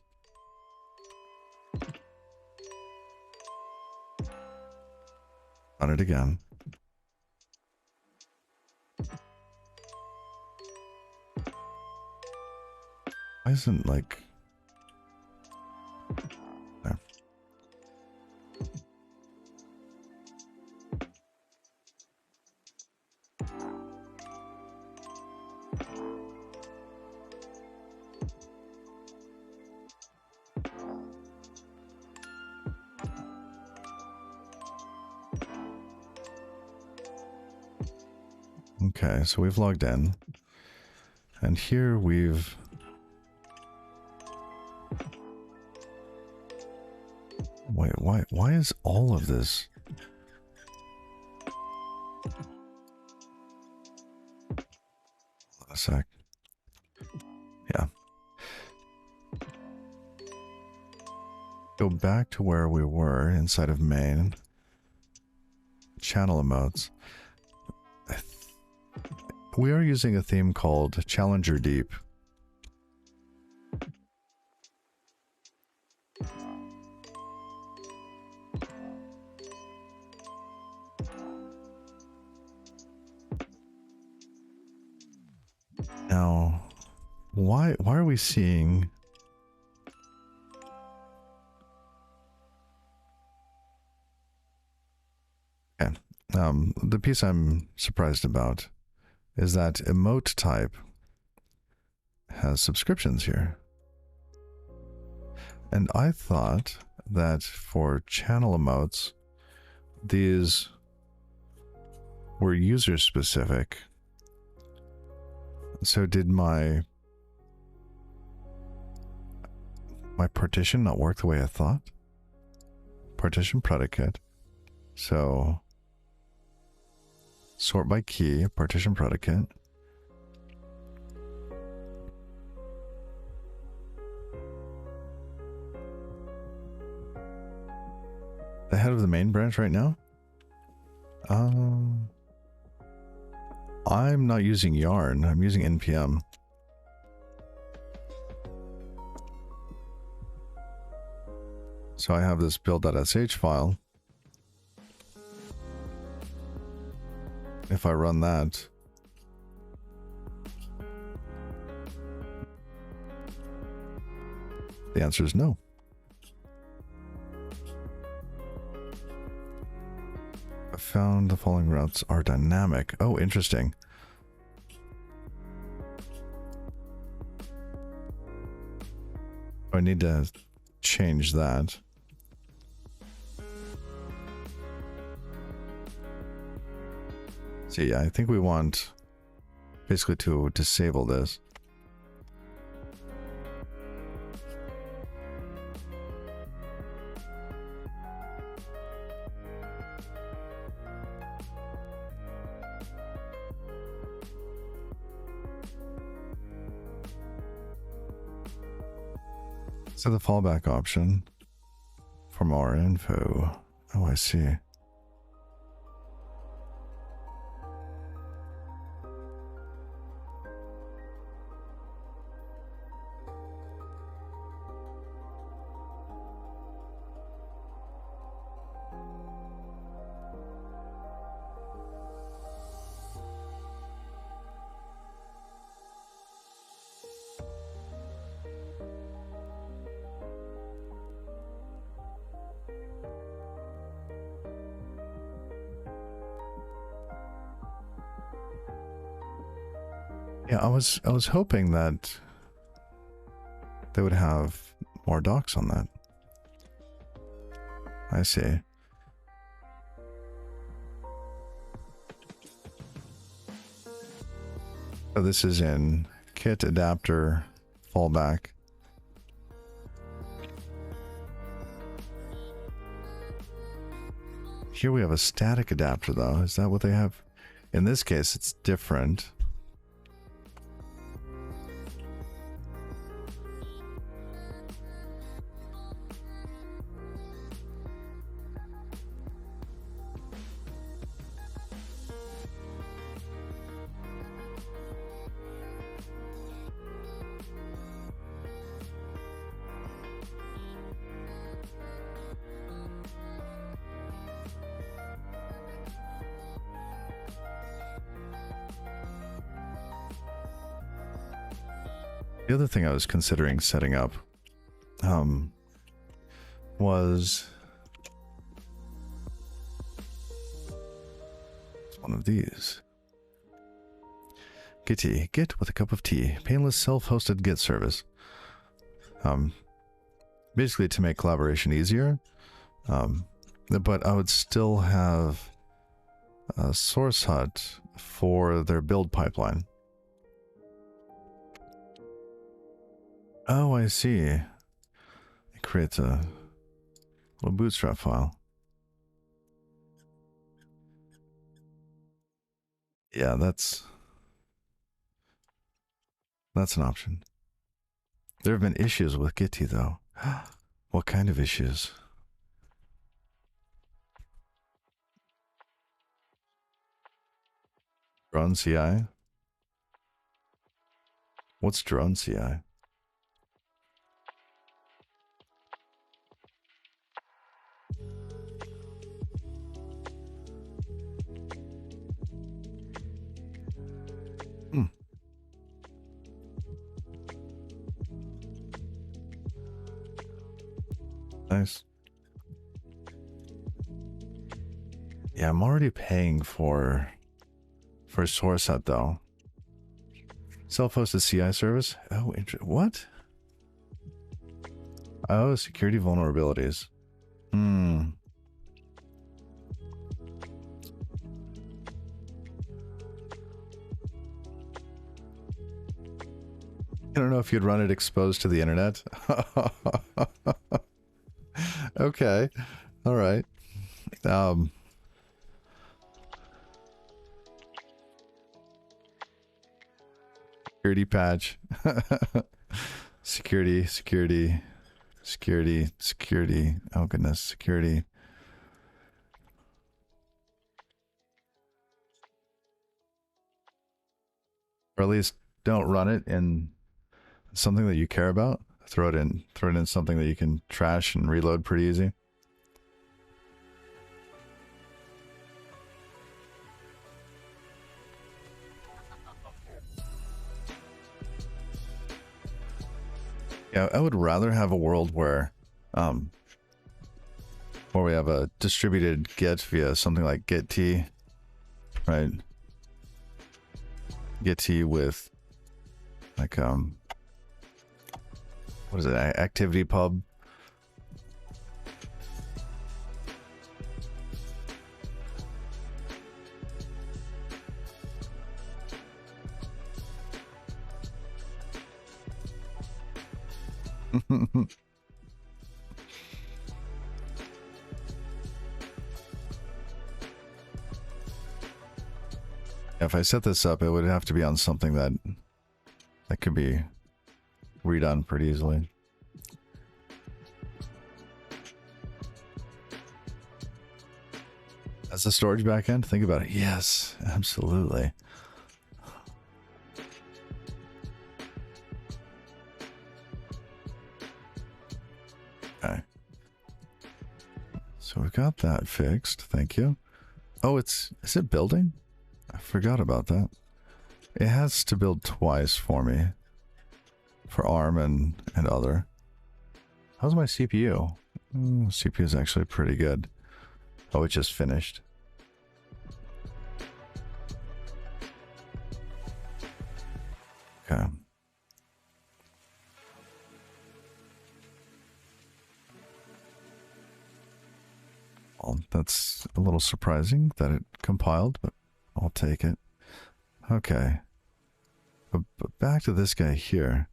Run it again. Why isn't like... There. Okay, so we've logged in. And here we've... Wait, why is all of this? A sec. Yeah. Go back to where we were inside of main. Channel emotes. We are using a theme called Challenger Deep. Now, why are we seeing... Okay. The piece I'm surprised about is that emote type has subscriptions here. And I thought that for channel emotes, these were user specific. So did my partition not work the way I thought? Partition predicate. So sort by key, partition predicate. The head of the main branch right now? I'm not using yarn, I'm using npm. So I have this build.sh file. If I run that, the answer is no. I found the following routes are dynamic. Oh, interesting. I need to change that. See, I think we want basically to disable this. So the fallback option for more info. Oh, I see. Yeah, I was hoping that they would have more docs on that. I see. So this is in kit adapter fallback. Here we have a static adapter though. Is that what they have? In this case, it's different. The other thing I was considering setting up was one of these. Gitty, Git with a cup of tea. Painless self-hosted Git service. Basically to make collaboration easier. But I would still have a source hut for their build pipeline. Oh, I see. It creates a little bootstrap file. Yeah, that's an option. There have been issues with Gitty though. What kind of issues? Drone CI? What's drone CI? Nice. Yeah, I'm already paying for source hut though. Self-hosted CI service? Oh, what? Oh, security vulnerabilities. I don't know if you'd run it exposed to the internet. Okay. All right. Security patch. Security. Oh goodness, security. Or at least don't run it in something that you care about. Throw it in something that you can trash and reload pretty easy. Yeah, I would rather have a world where we have a distributed Git via something like Git-T, right? Git-T with like what is it? Activity pub. If I set this up, it would have to be on something that could be redone pretty easily. As a storage backend, think about it. Yes, absolutely. Okay. So we've got that fixed. Thank you. Oh, is it building? I forgot about that. It has to build twice for me. For ARM and other. How's my CPU? CPU is actually pretty good. Oh, it just finished. Okay. Well, that's a little surprising that it compiled, but I'll take it. Okay. But back to this guy here.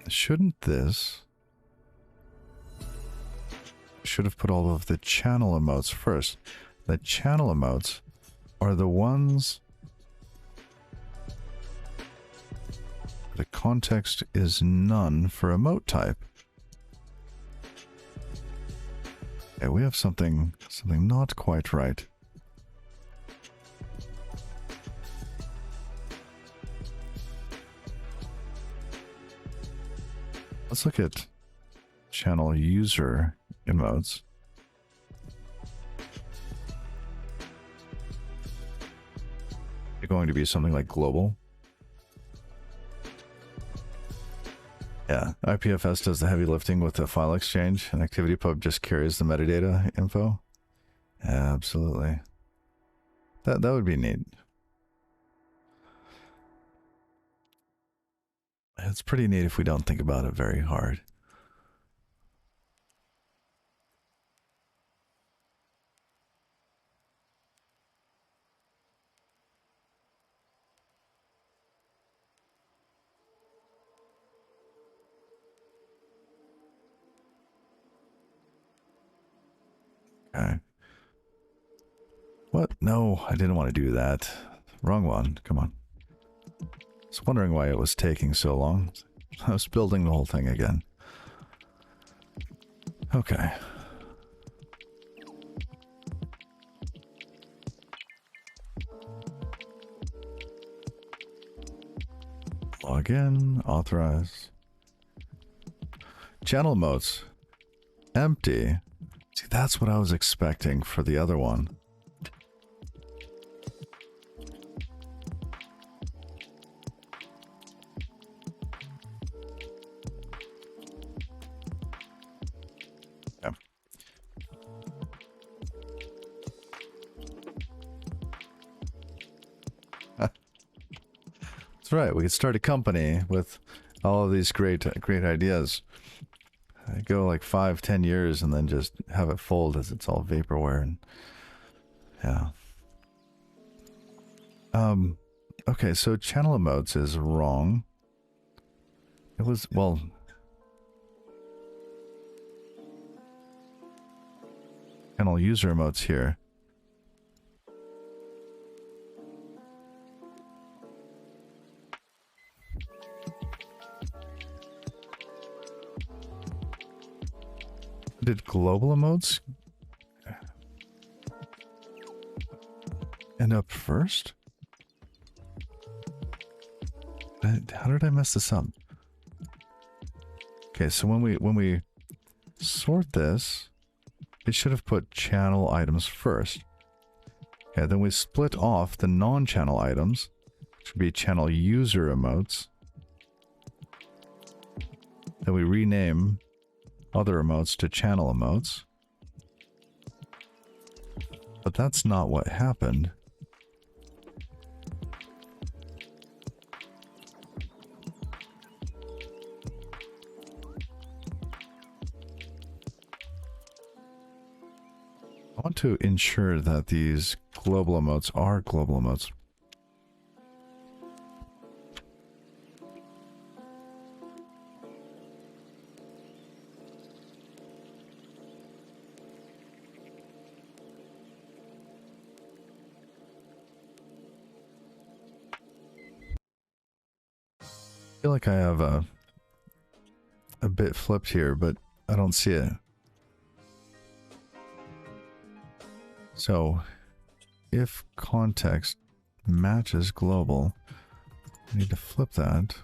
Shouldn't this... should have put all of the channel emotes first. The channel emotes are the ones... the context is none for emote type. Okay, we have something not quite right. Let's look at channel user emotes. They're going to be something like global. Yeah, IPFS does the heavy lifting with the file exchange, and ActivityPub just carries the metadata info. Yeah, absolutely. That would be neat. It's pretty neat if we don't think about it very hard. Okay. What? No, I didn't want to do that. Wrong one. Come on. I was wondering why it was taking so long. I was building the whole thing again. Okay. Log in, authorize. Channel modes. Empty. See, that's what I was expecting for the other one. Yeah. That's right. We could start a company with all of these great ideas. Go like 5-10 years and then just have it fold as it's all vaporware. And yeah. Okay, so channel emotes is wrong. It was, well, channel user emotes here. Did global emotes end up first? How did I mess this up? Okay, so when we sort this, it should have put channel items first. Okay, then we split off the non-channel items, which would be channel user emotes. Then we rename other emotes to channel emotes. But that's not what happened. I want to ensure that these global emotes are global emotes. I feel like I have a bit flipped here, but I don't see it. So, if context matches global, I need to flip that.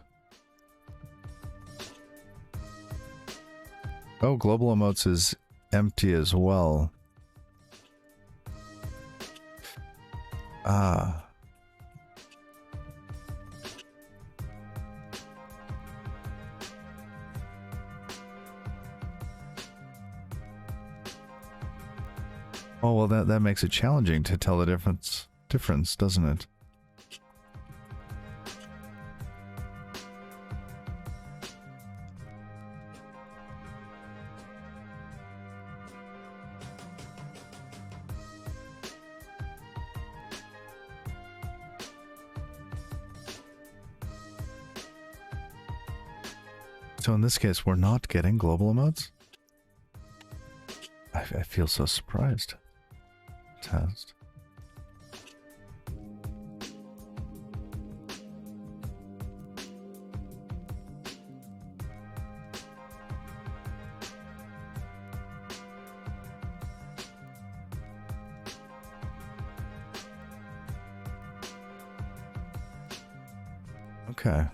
Oh, global emotes is empty as well. Ah. Oh, well, that makes it challenging to tell the difference, doesn't it? So in this case, we're not getting global emotes? I feel so surprised. Test. Okay.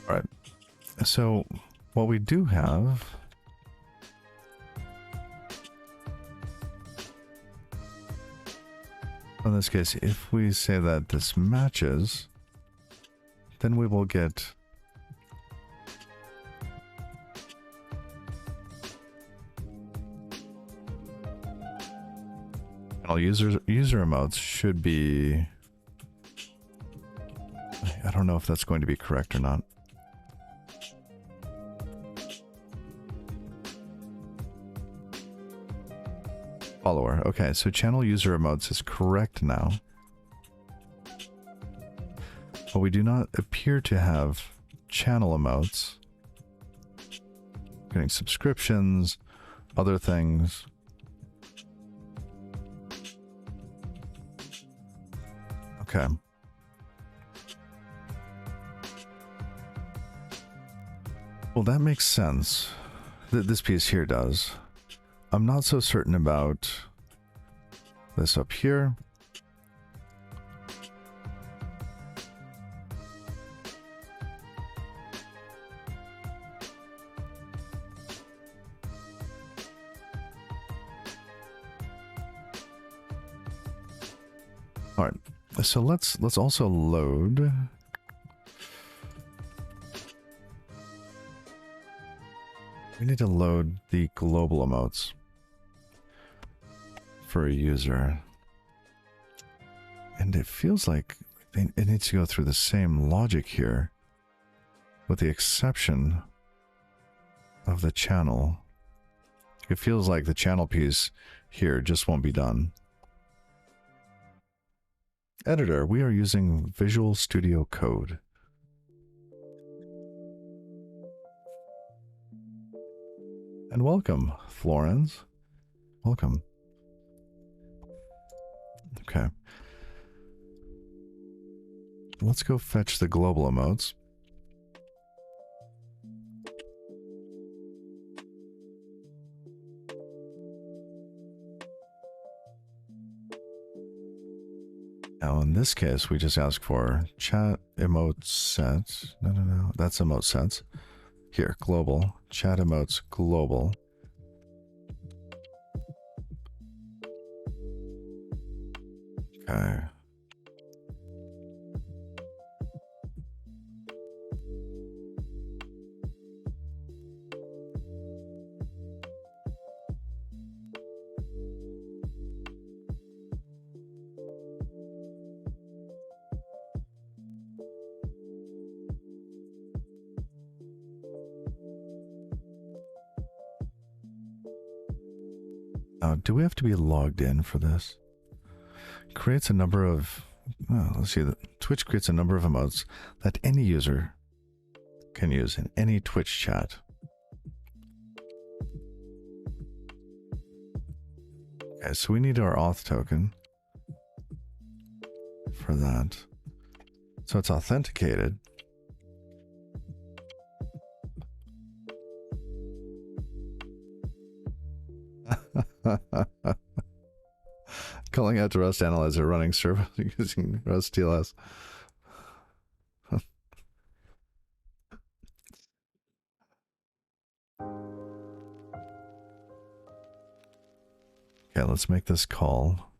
All right. So what we do have on this case, if we say that this matches, then we will get channel user emotes should be, I don't know if that's going to be correct or not. Follower. Okay, so channel user emotes is correct now. But we do not appear to have channel emotes. Getting subscriptions, other things. Okay. Well, that makes sense. This piece here does. I'm not so certain about this up here. All right. So let's also load. We need to load the global emotes for a user. And it feels like it needs to go through the same logic here, with the exception of the channel. It feels like the channel piece here just won't be done. Editor, we are using Visual Studio Code. And welcome, Florence. Welcome. Okay. Let's go fetch the global emotes. Now in this case, we just ask for chat emote set. No. That's emote sets. Here, global. Chat emotes global. Okay. Now, do we have to be logged in for this? Creates a number of, let's see, Twitch creates a number of emotes that any user can use in any Twitch chat. Okay, so we need our auth token for that. So it's authenticated. Calling out to Rust Analyzer running server using Rust TLS. Okay, let's make this call.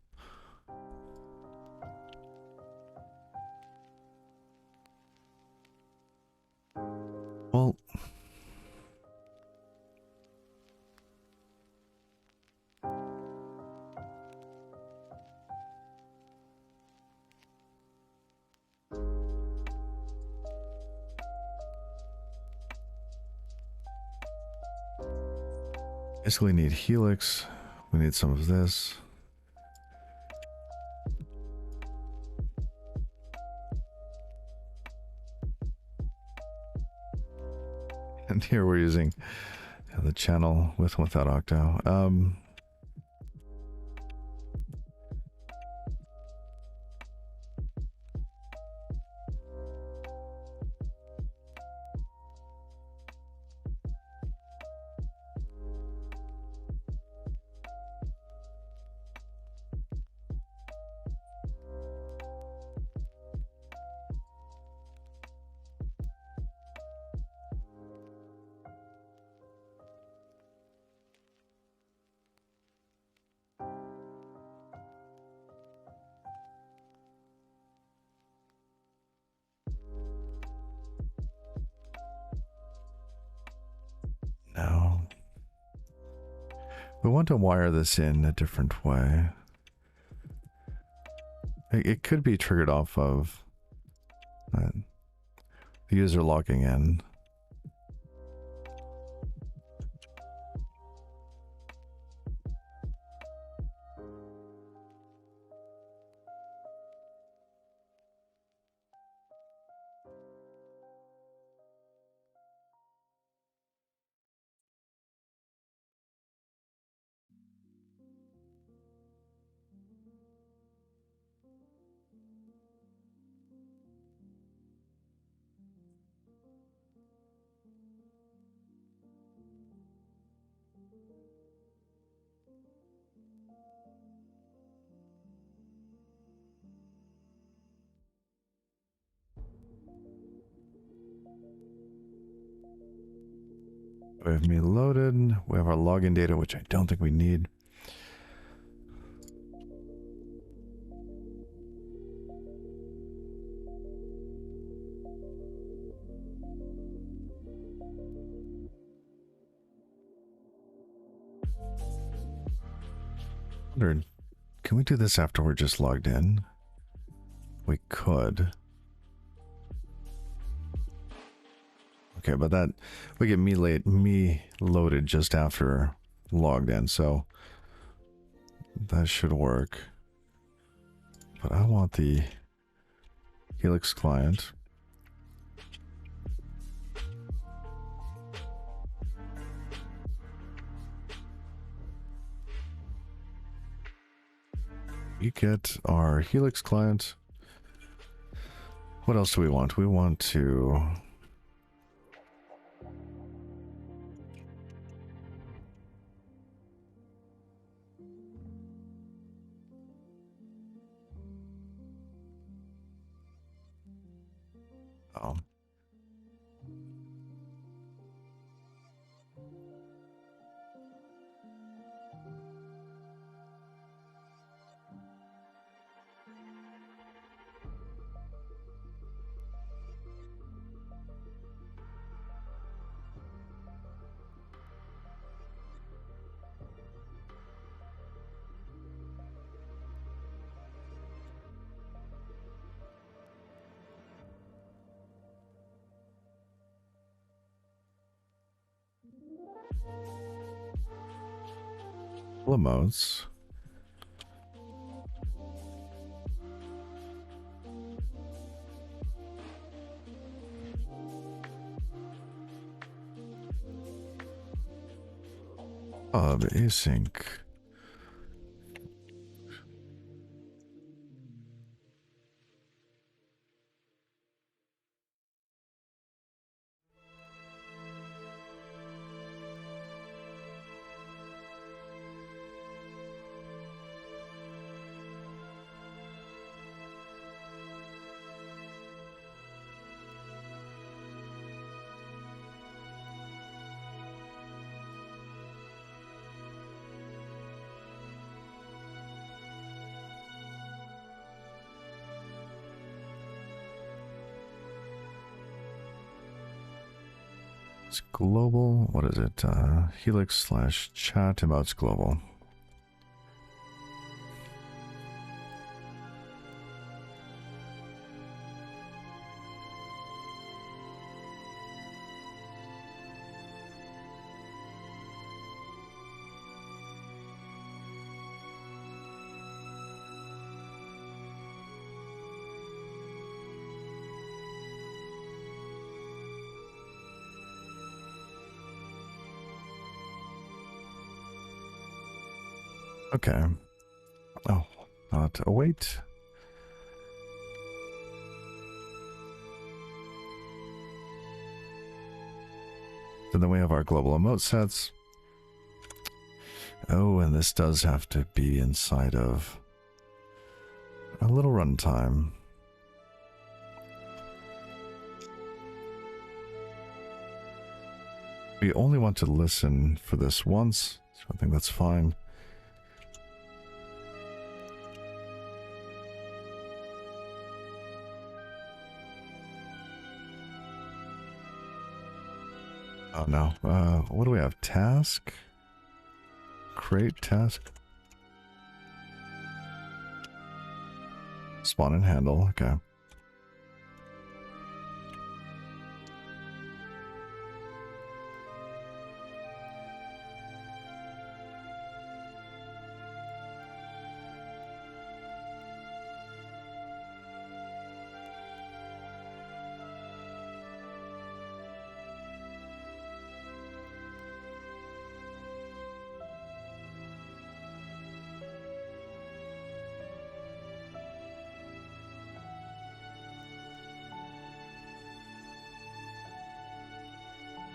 Well, basically need Helix. We need some of this. And here we're using the channel with and without Octo. We want to wire this in a different way. It could be triggered off of the user logging in. We have me loaded. We have our login data, which I don't think we need. Can we do this after we're just logged in? We could. Okay, but that we get me loaded just after logged in, so that should work. But I want the Helix client. We get our Helix client. What else do we want? We want to... Oh. Emotes. Async. It's global. What is it? Helix / chat emotes global. Okay. Oh, not await. And then we have our global emote sets. Oh, and this does have to be inside of a little runtime. We only want to listen for this once, so I think that's fine. Oh no, what do we have? Task? Create task. Spawn and handle. Okay.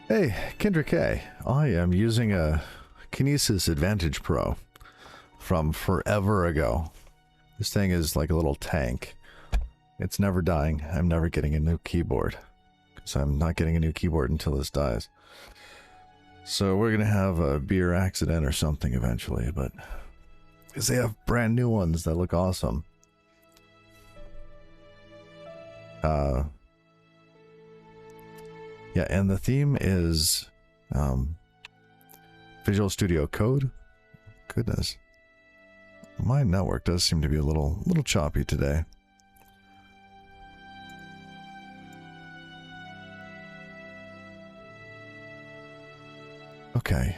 Hey, Kendrick K. I am using a Kinesis Advantage Pro from forever ago. This thing is like a little tank. It's never dying. I'm never getting a new keyboard. Because I'm not getting a new keyboard until this dies. So we're going to have a beer accident or something eventually, but... because they have brand new ones that look awesome. Yeah, and the theme is Visual Studio Code. Goodness. My network does seem to be a little choppy today. Okay,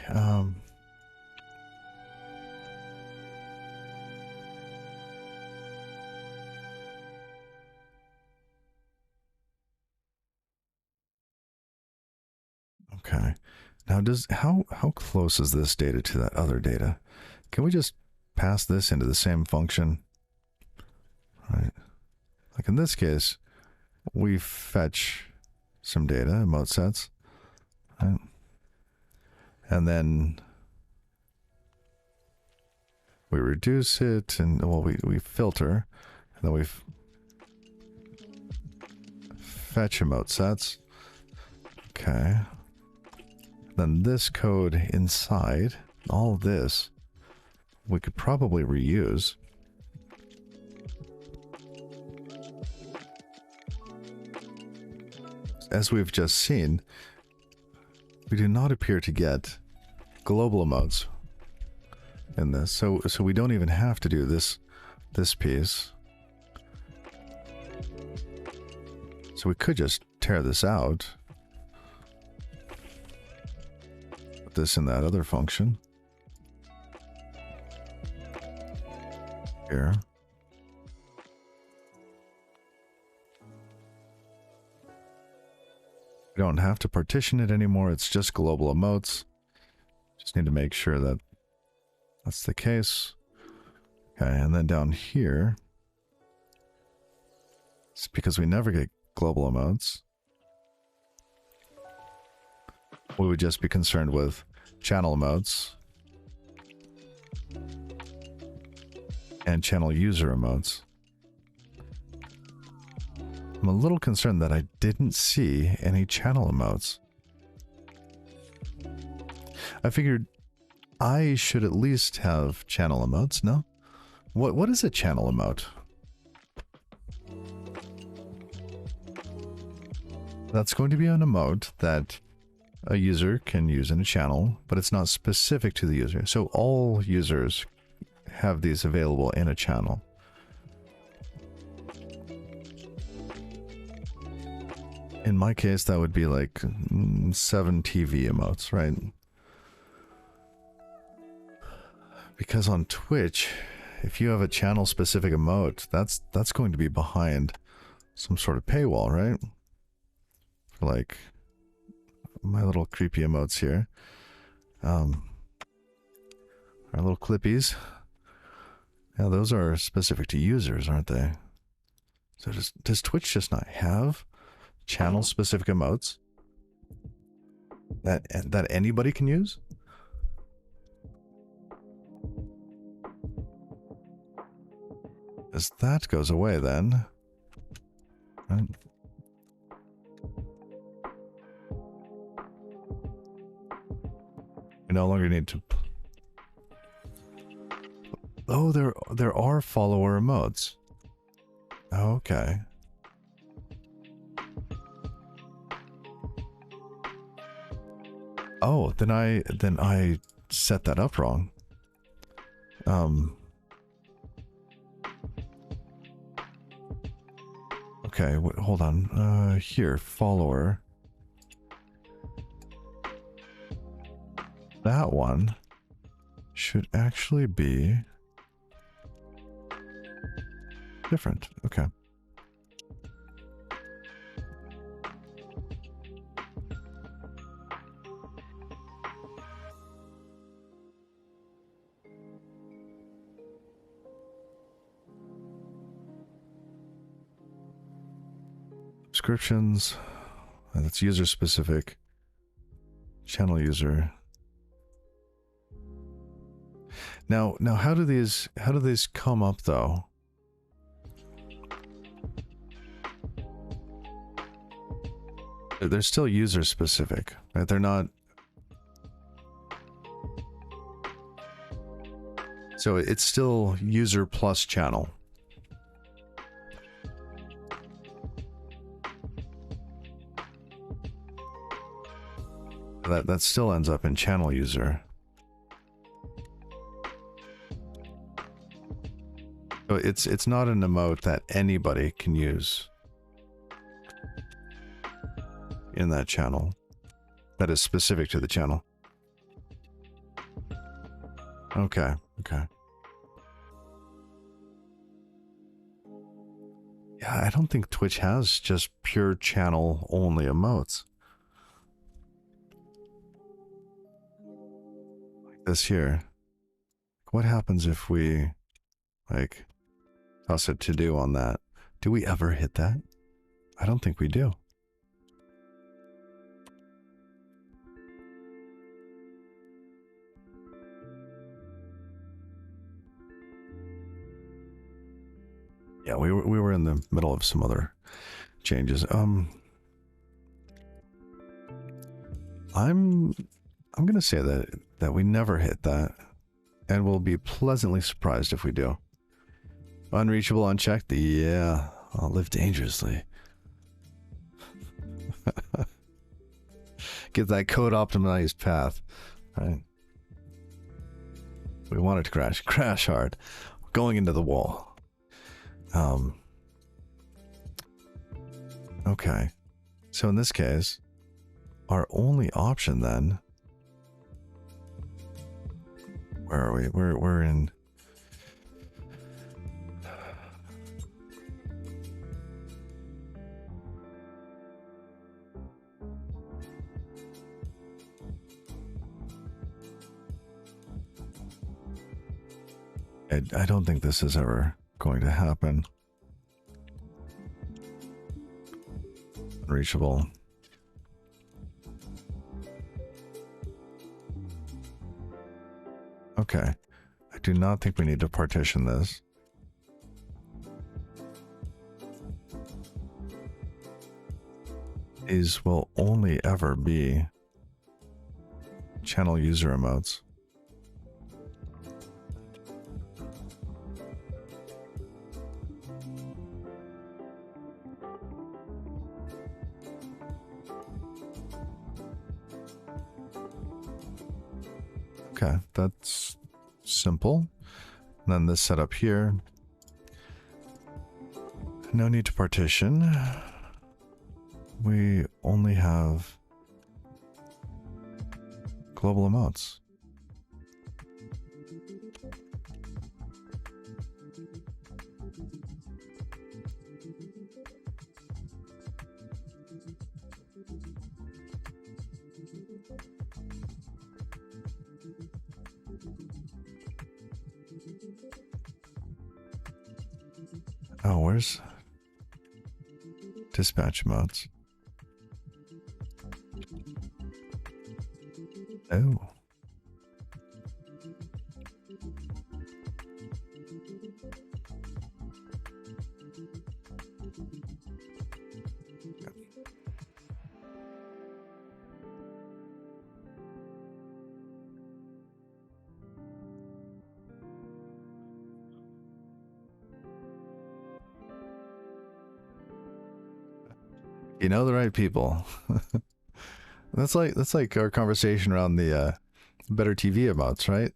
okay. Now how close is this data to that other data? Can we just pass this into the same function? Right. Like in this case, we fetch some data, emote sets. Right? And then we reduce it, and well, we filter, and then we fetch emote sets. Okay. Then this code inside, all this, we could probably reuse. As we've just seen, we do not appear to get global emotes in this, so we don't even have to do this piece. So we could just tear this out. Put this in that other function. Here. We don't have to partition it anymore, it's just global emotes. Just need to make sure that that's the case. Okay, and then down here, it's because we never get global emotes. We would just be concerned with channel emotes and channel user emotes. I'm a little concerned that I didn't see any channel emotes. I figured I should at least have channel emotes, no? What is a channel emote? That's going to be an emote that a user can use in a channel, but it's not specific to the user. So all users have these available in a channel. In my case, that would be like 7 TV emotes, right? Because on Twitch, if you have a channel-specific emote, that's going to be behind some sort of paywall, right? For like my little creepy emotes here, our little clippies. Yeah, those are specific to users, aren't they? So does Twitch just not have channel-specific emotes that anybody can use? As that goes away, then, right? We no longer need to. Oh, there are follower emotes. Okay. Oh, then I set that up wrong. Okay, hold on. Here, follower. That one should actually be different. Okay. Subscriptions. That's user specific. Channel user. Now how do these come up though? They're still user specific, right? They're not. So it's still user plus channel. That still ends up in channel user. So it's not an emote that anybody can use in that channel. That is specific to the channel. Okay, okay. Yeah, I don't think Twitch has just pure channel only emotes. Like this here. What happens if we like toss a to do on that? Do we ever hit that? I don't think we do. Yeah, we were in the middle of some other changes. I'm gonna say that we never hit that, and we'll be pleasantly surprised if we do. Unreachable, unchecked. Yeah, I'll live dangerously. Get that code optimized path. Right. We want it to crash. Crash hard. Going into the wall. Okay. So in this case, our only option then. Where are we? We're in. I don't think this is ever going to happen. Unreachable. Okay. I do not think we need to partition this. These will only ever be channel user emotes. Okay, that's simple. And then this setup here. No need to partition. We only have global emotes. Oh, where's dispatch modes? Oh. You know the right people. That's like our conversation around the better TV emotes, right?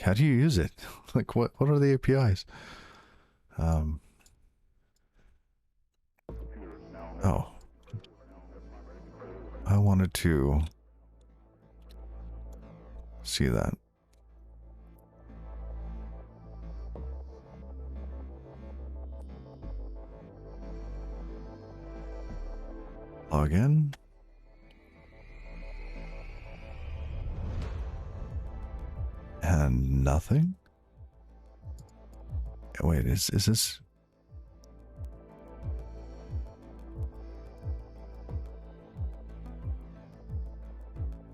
How do you use it? Like, what are the APIs? Oh. I wanted to see that. Log in. And nothing? Wait, is this...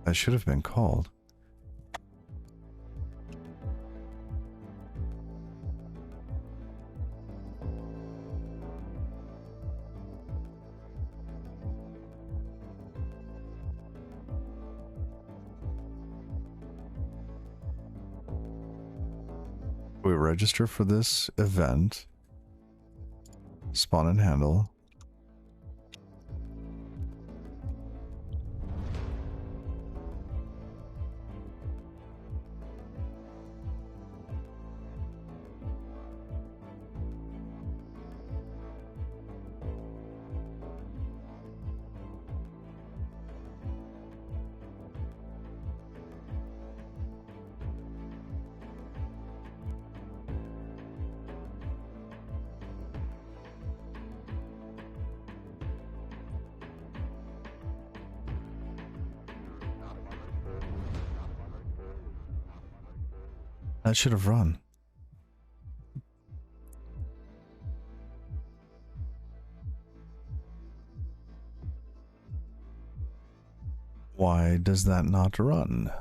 That should have been called. We register for this event. Spawn and handle. That should have run. Why does that not run?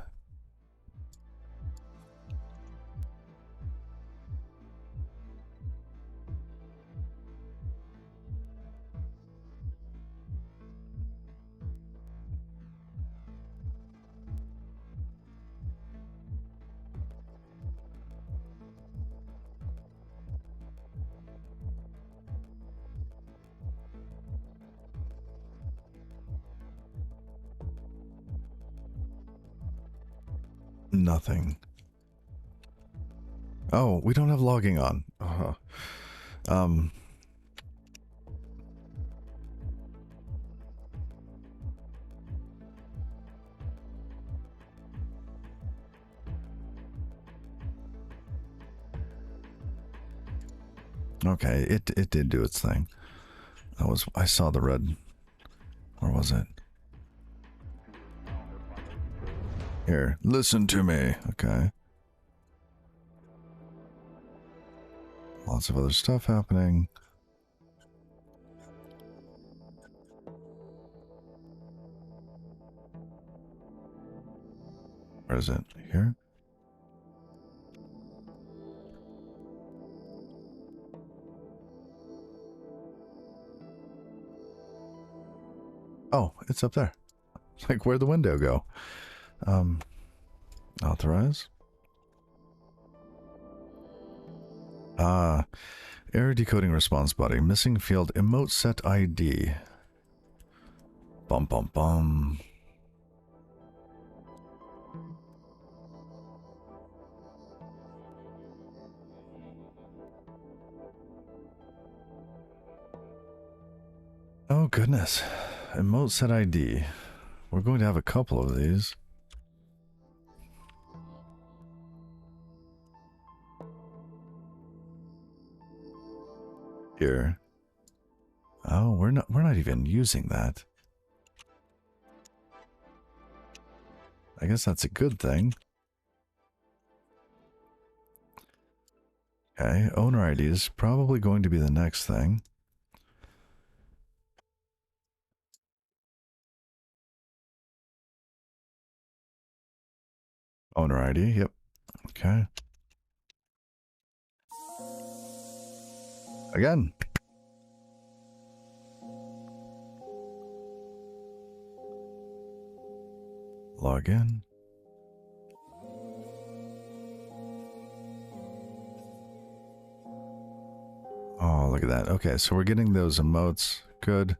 Nothing. Oh, we don't have logging on. Okay, it did do its thing. I saw the red. Where was it? Here, listen to me. Okay. Lots of other stuff happening. Where is it? Here? Oh, it's up there. Like, where'd the window go? Authorize. Error decoding response body. Missing field emote set ID. Bum bum bum. Oh goodness. Emote set ID. We're going to have a couple of these. Here. Oh, we're not even using that. I guess that's a good thing. Okay, owner ID is probably going to be the next thing. Owner ID, yep. Okay. Again. Log in. Oh, look at that. Okay, so we're getting those emotes. Good.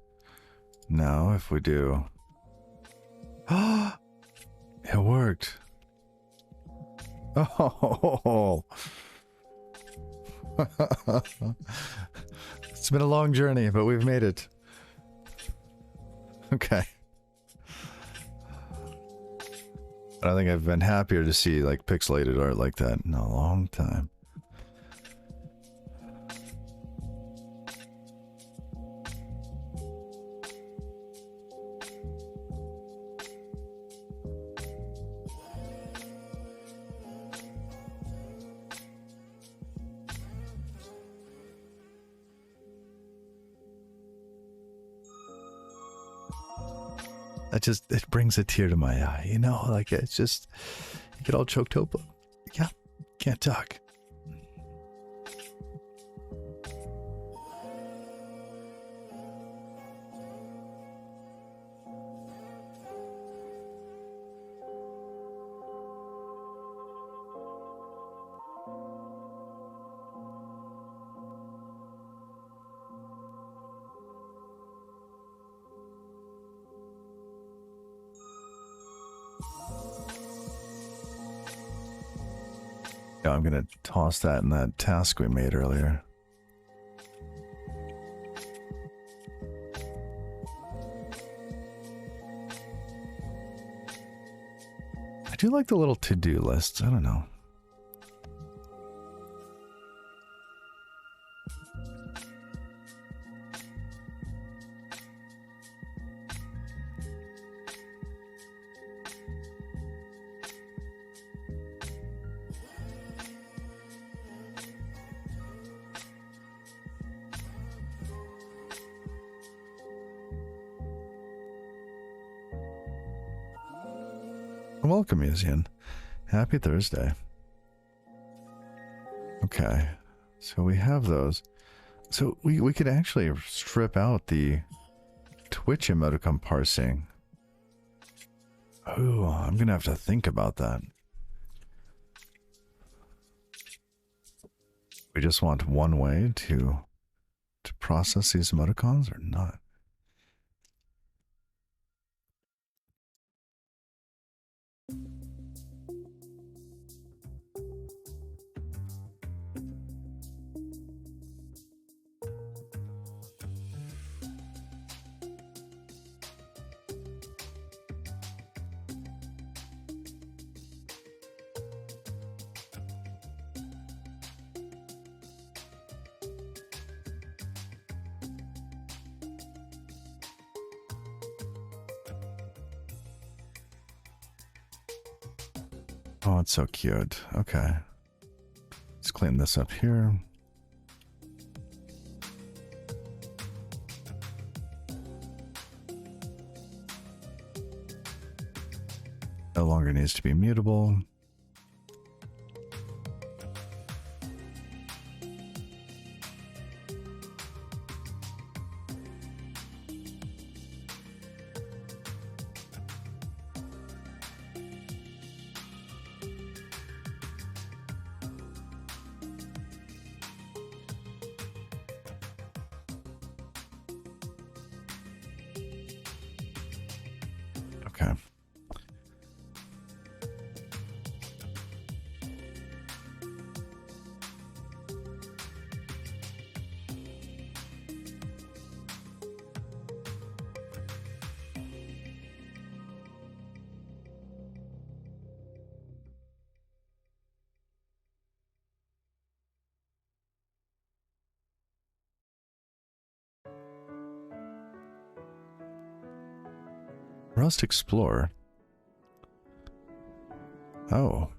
Now, if we do... Ah! It worked. Oh, it's been a long journey, but we've made it. Okay. I don't think I've been happier to see like pixelated art like that in a long time. It brings a tear to my eye, you know, like it's just, you get all choked up. Yeah, can't talk. Yeah, I'm gonna toss that in that task we made earlier. I do like the little to-do lists. I don't know. Welcome, Museum. Happy Thursday. Okay, so we have those. So we could actually strip out the Twitch emoticon parsing. Oh, I'm gonna have to think about that. We just want one way to process these emoticons or not? Oh, it's so cute. Okay. Let's clean this up here. No longer needs to be mutable. Okay. Rust Explorer. Oh.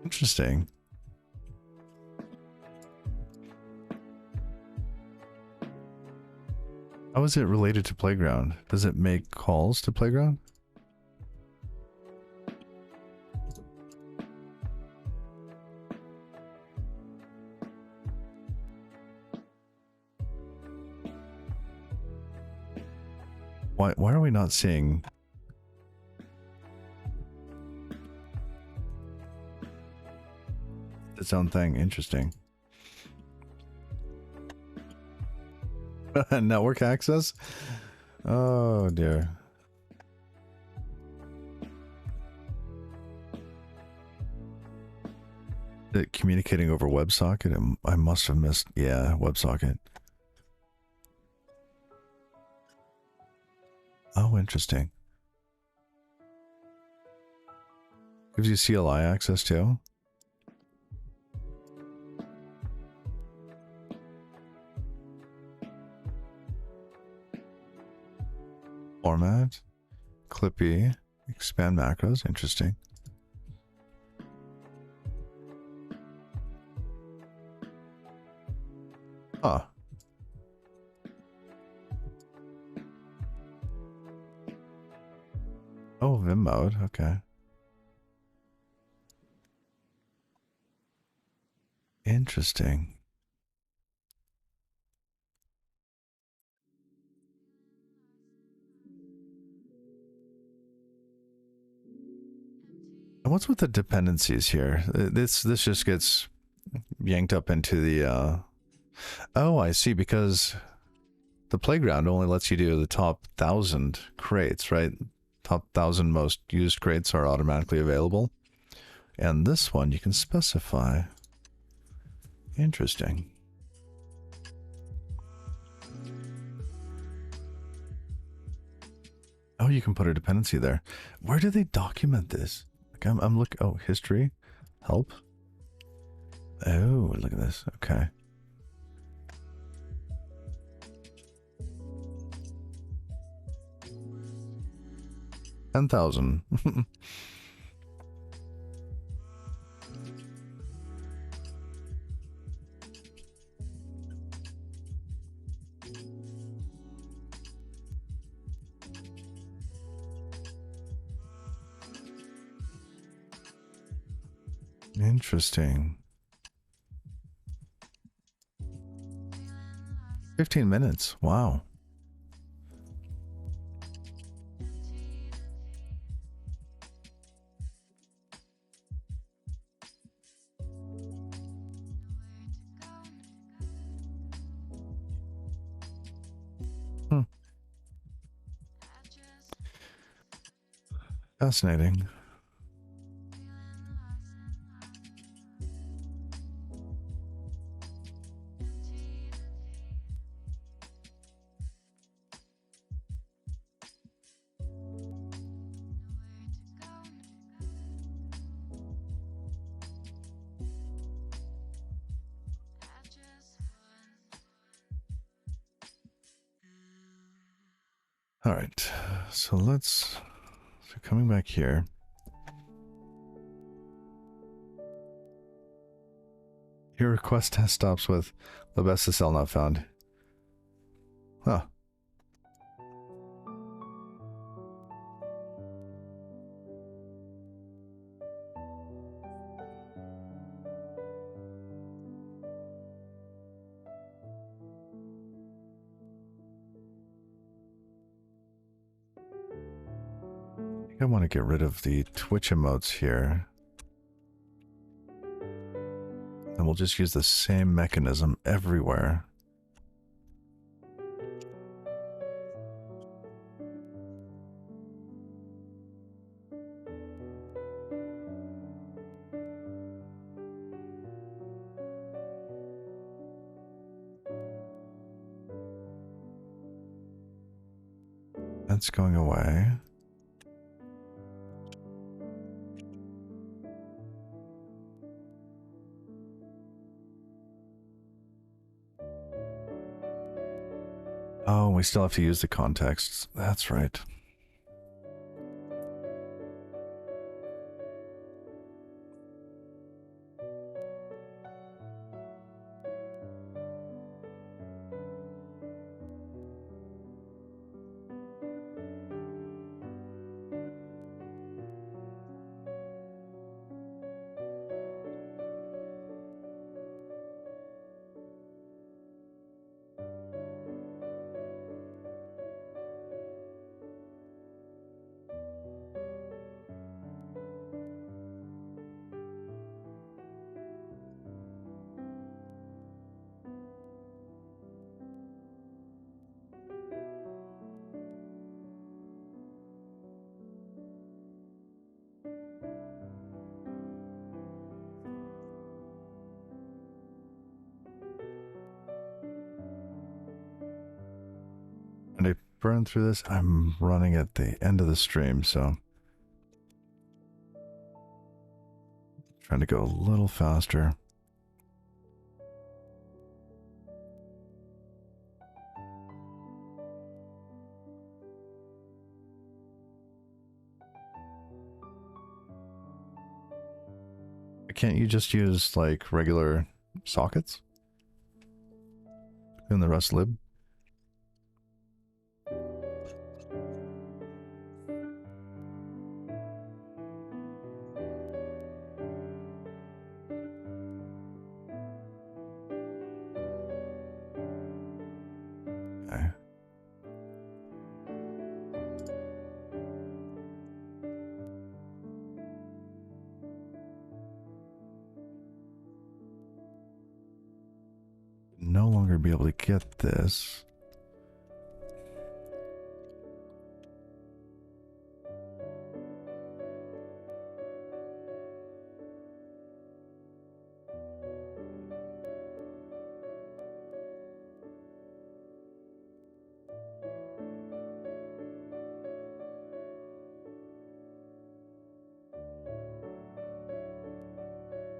Interesting. How is it related to Playground? Does it make calls to Playground? Why are we not seeing its own thing? Interesting. Network access? Oh dear. Communicating over WebSocket? I must have missed. Yeah, WebSocket. Oh, interesting. Gives you CLI access too? Format. Clippy. Expand macros. Interesting. Huh. Oh, Vim mode. Okay. Interesting. And what's with the dependencies here? This just gets yanked up into the oh, I see, because the playground only lets you do the top 1,000 crates, right? Top 1,000 most used crates are automatically available. And this one you can specify. Interesting. Oh, you can put a dependency there. Where do they document this? Like I'm looking. Oh, history, help. Oh, look at this. Okay. $10,000. Interesting. 15 minutes. Wow. Hmm. Fascinating. All right. So coming back here. Your request test stops with the best SSL not found. Huh. I think I want to get rid of the Twitch emotes here. And we'll just use the same mechanism everywhere. That's going away. Oh, we still have to use the contexts. That's right. burn through this. I'm running at the end of the stream, so trying to go a little faster. Can't you just use like regular sockets in the Rust lib? Okay. No longer be able to get this.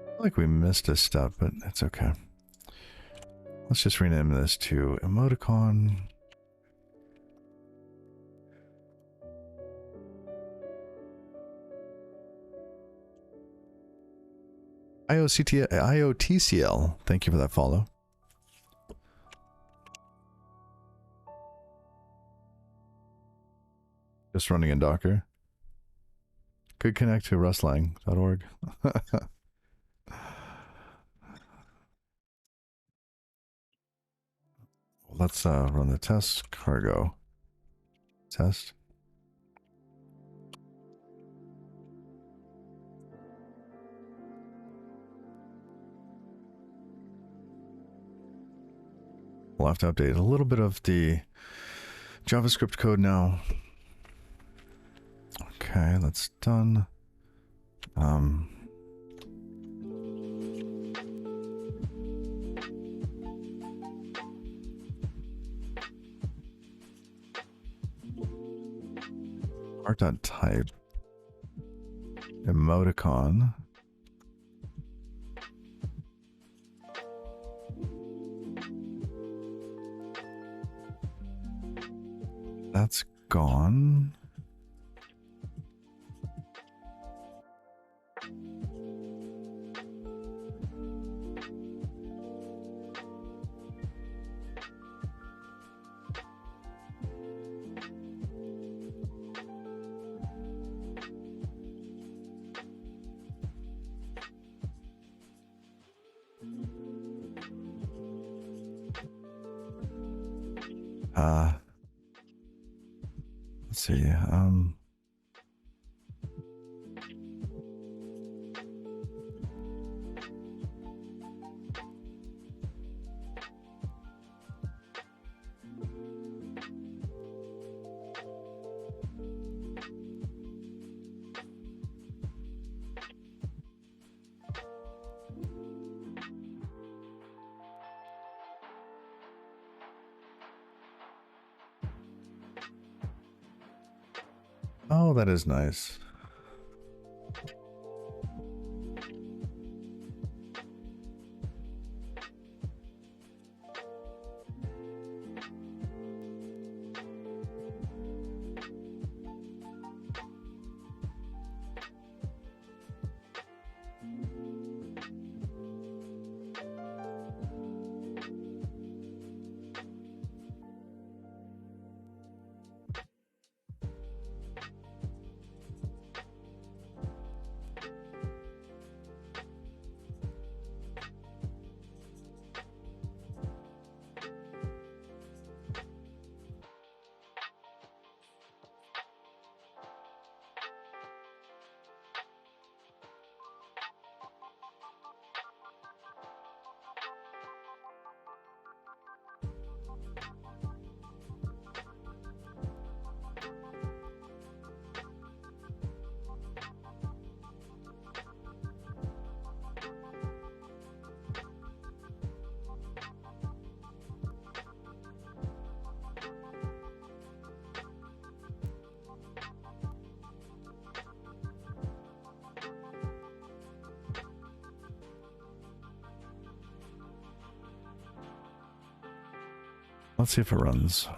I feel like we missed a step, but it's okay. Let's just rename this to emoticon. IOTCL, thank you for that follow. Just running in Docker. Could connect to rustlang.org. Let's run the test cargo. Test. We'll have to update a little bit of the JavaScript code now. Okay, that's done. Art.type emoticon. That's gone. Let's see. Oh, that is nice. Let's see if it runs.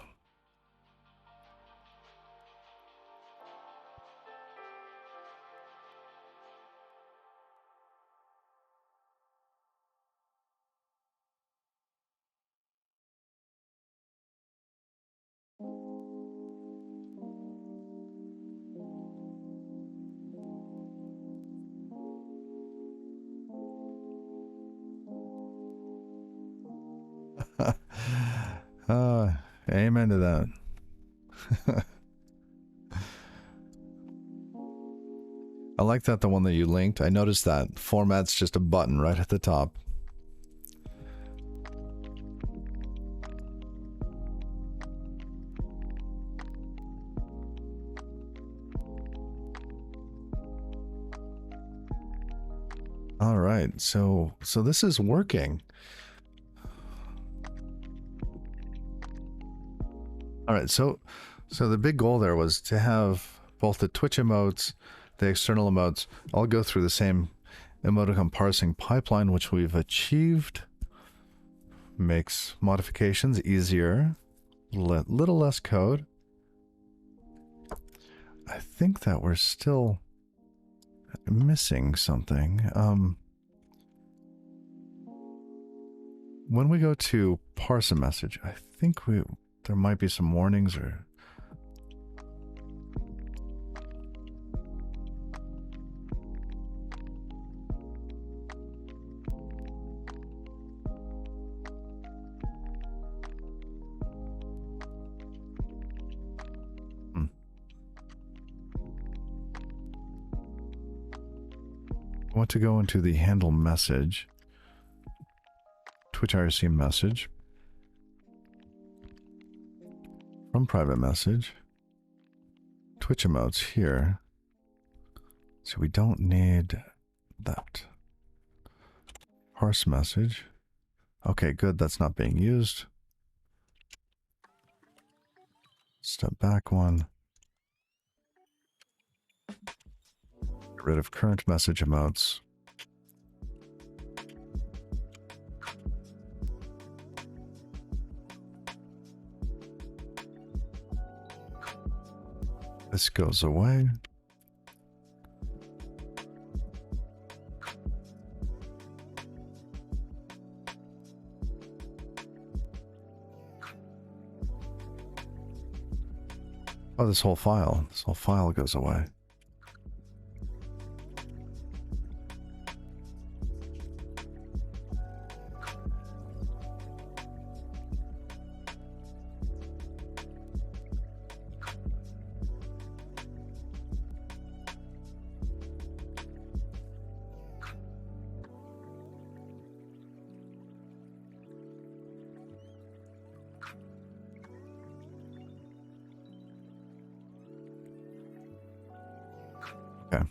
Amen to that. I like that, the one that you linked. I noticed that format's just a button right at the top. All right, so this is working. All right, so the big goal there was to have both the Twitch emotes, the external emotes, all go through the same emoticon parsing pipeline, which we've achieved. Makes modifications easier, little less code. I think that we're still missing something. When we go to parse a message, I think there might be some warnings or... I want to go into the handle message, Twitch IRC message, from private message, Twitch emotes here. So we don't need that. Parse message. Okay, good, that's not being used. Step back one. Get rid of current message emotes. This goes away. Oh, this whole file goes away. Okay.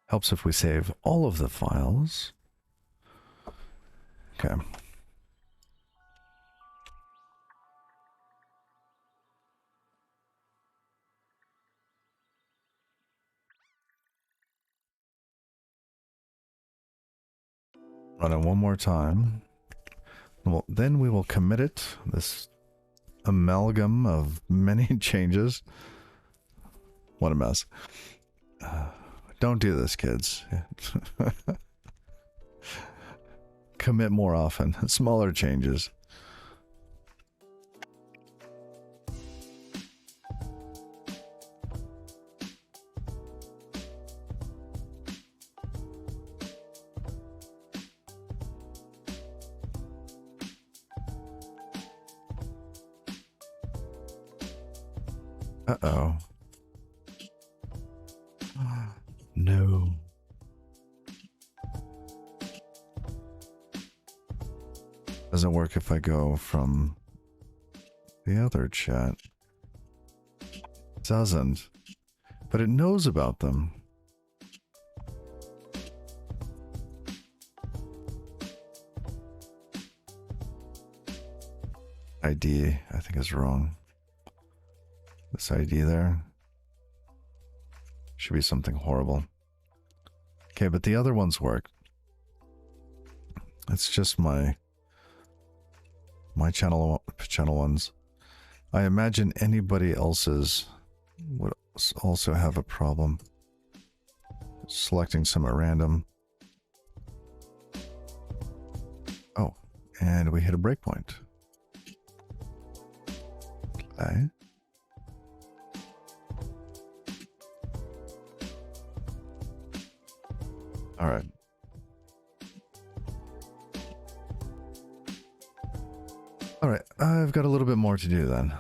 Helps if we save all of the files. Okay. Run it one more time. Well, then we will commit it, this amalgam of many changes. What a mess. Don't do this, kids. Commit more often. Smaller changes. Uh-oh. No. Doesn't work if I go from the other chat. Doesn't. But it knows about them. ID, I think, is wrong. This ID there should be something horrible. Okay, but the other ones work. It's just my channel ones. I imagine anybody else's would also have a problem. Selecting some at random. Oh, and we hit a breakpoint. Okay. All right. All right, I've got a little bit more to do then.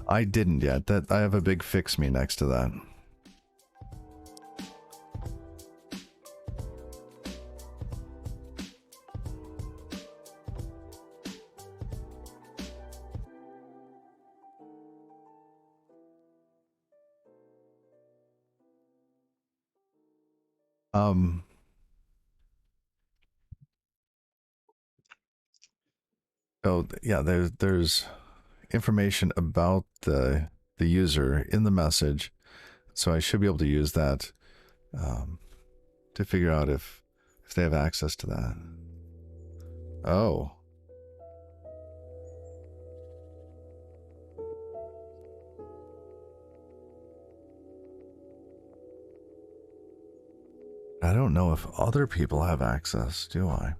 I didn't yet. That I have a big fix me next to that. Oh yeah, there's information about the user in the message, so I should be able to use that to figure out if they have access to that. Oh. I don't know if other people have access, do I?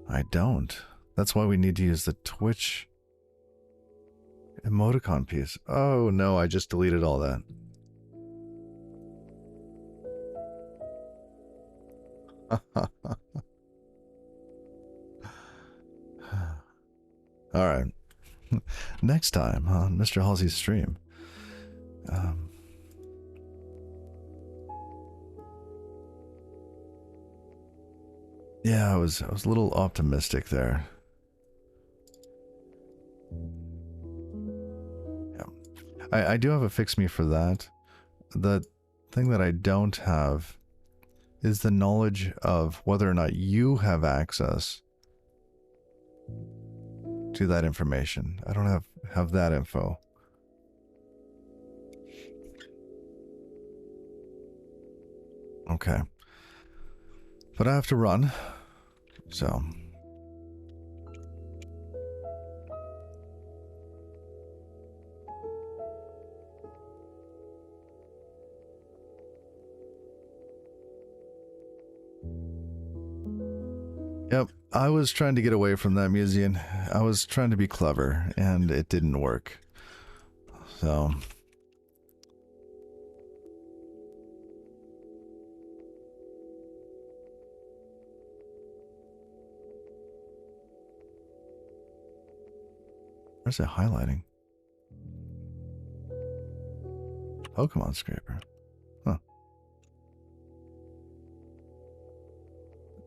I don't. That's why we need to use the Twitch emoticon piece. Oh no, I just deleted all that. All right. Next time on Mr. Halsey's stream. Yeah, I was a little optimistic there. Yeah. I do have a fix me for that. The thing that I don't have is the knowledge of whether or not you have access to that information. I don't have that info. Okay. But I have to run. So. Yep, I was trying to get away from that museum. I was trying to be clever, and it didn't work. So. Where's it highlighting? Pokemon Scraper. Huh.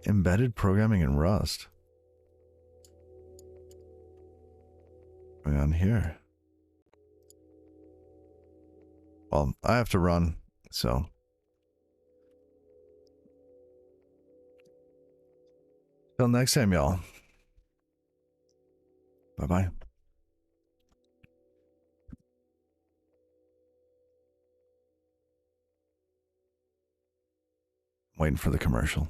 Embedded programming in Rust. Going on here. Well, I have to run, so. Till next time, y'all. Bye-bye. Waiting for the commercial.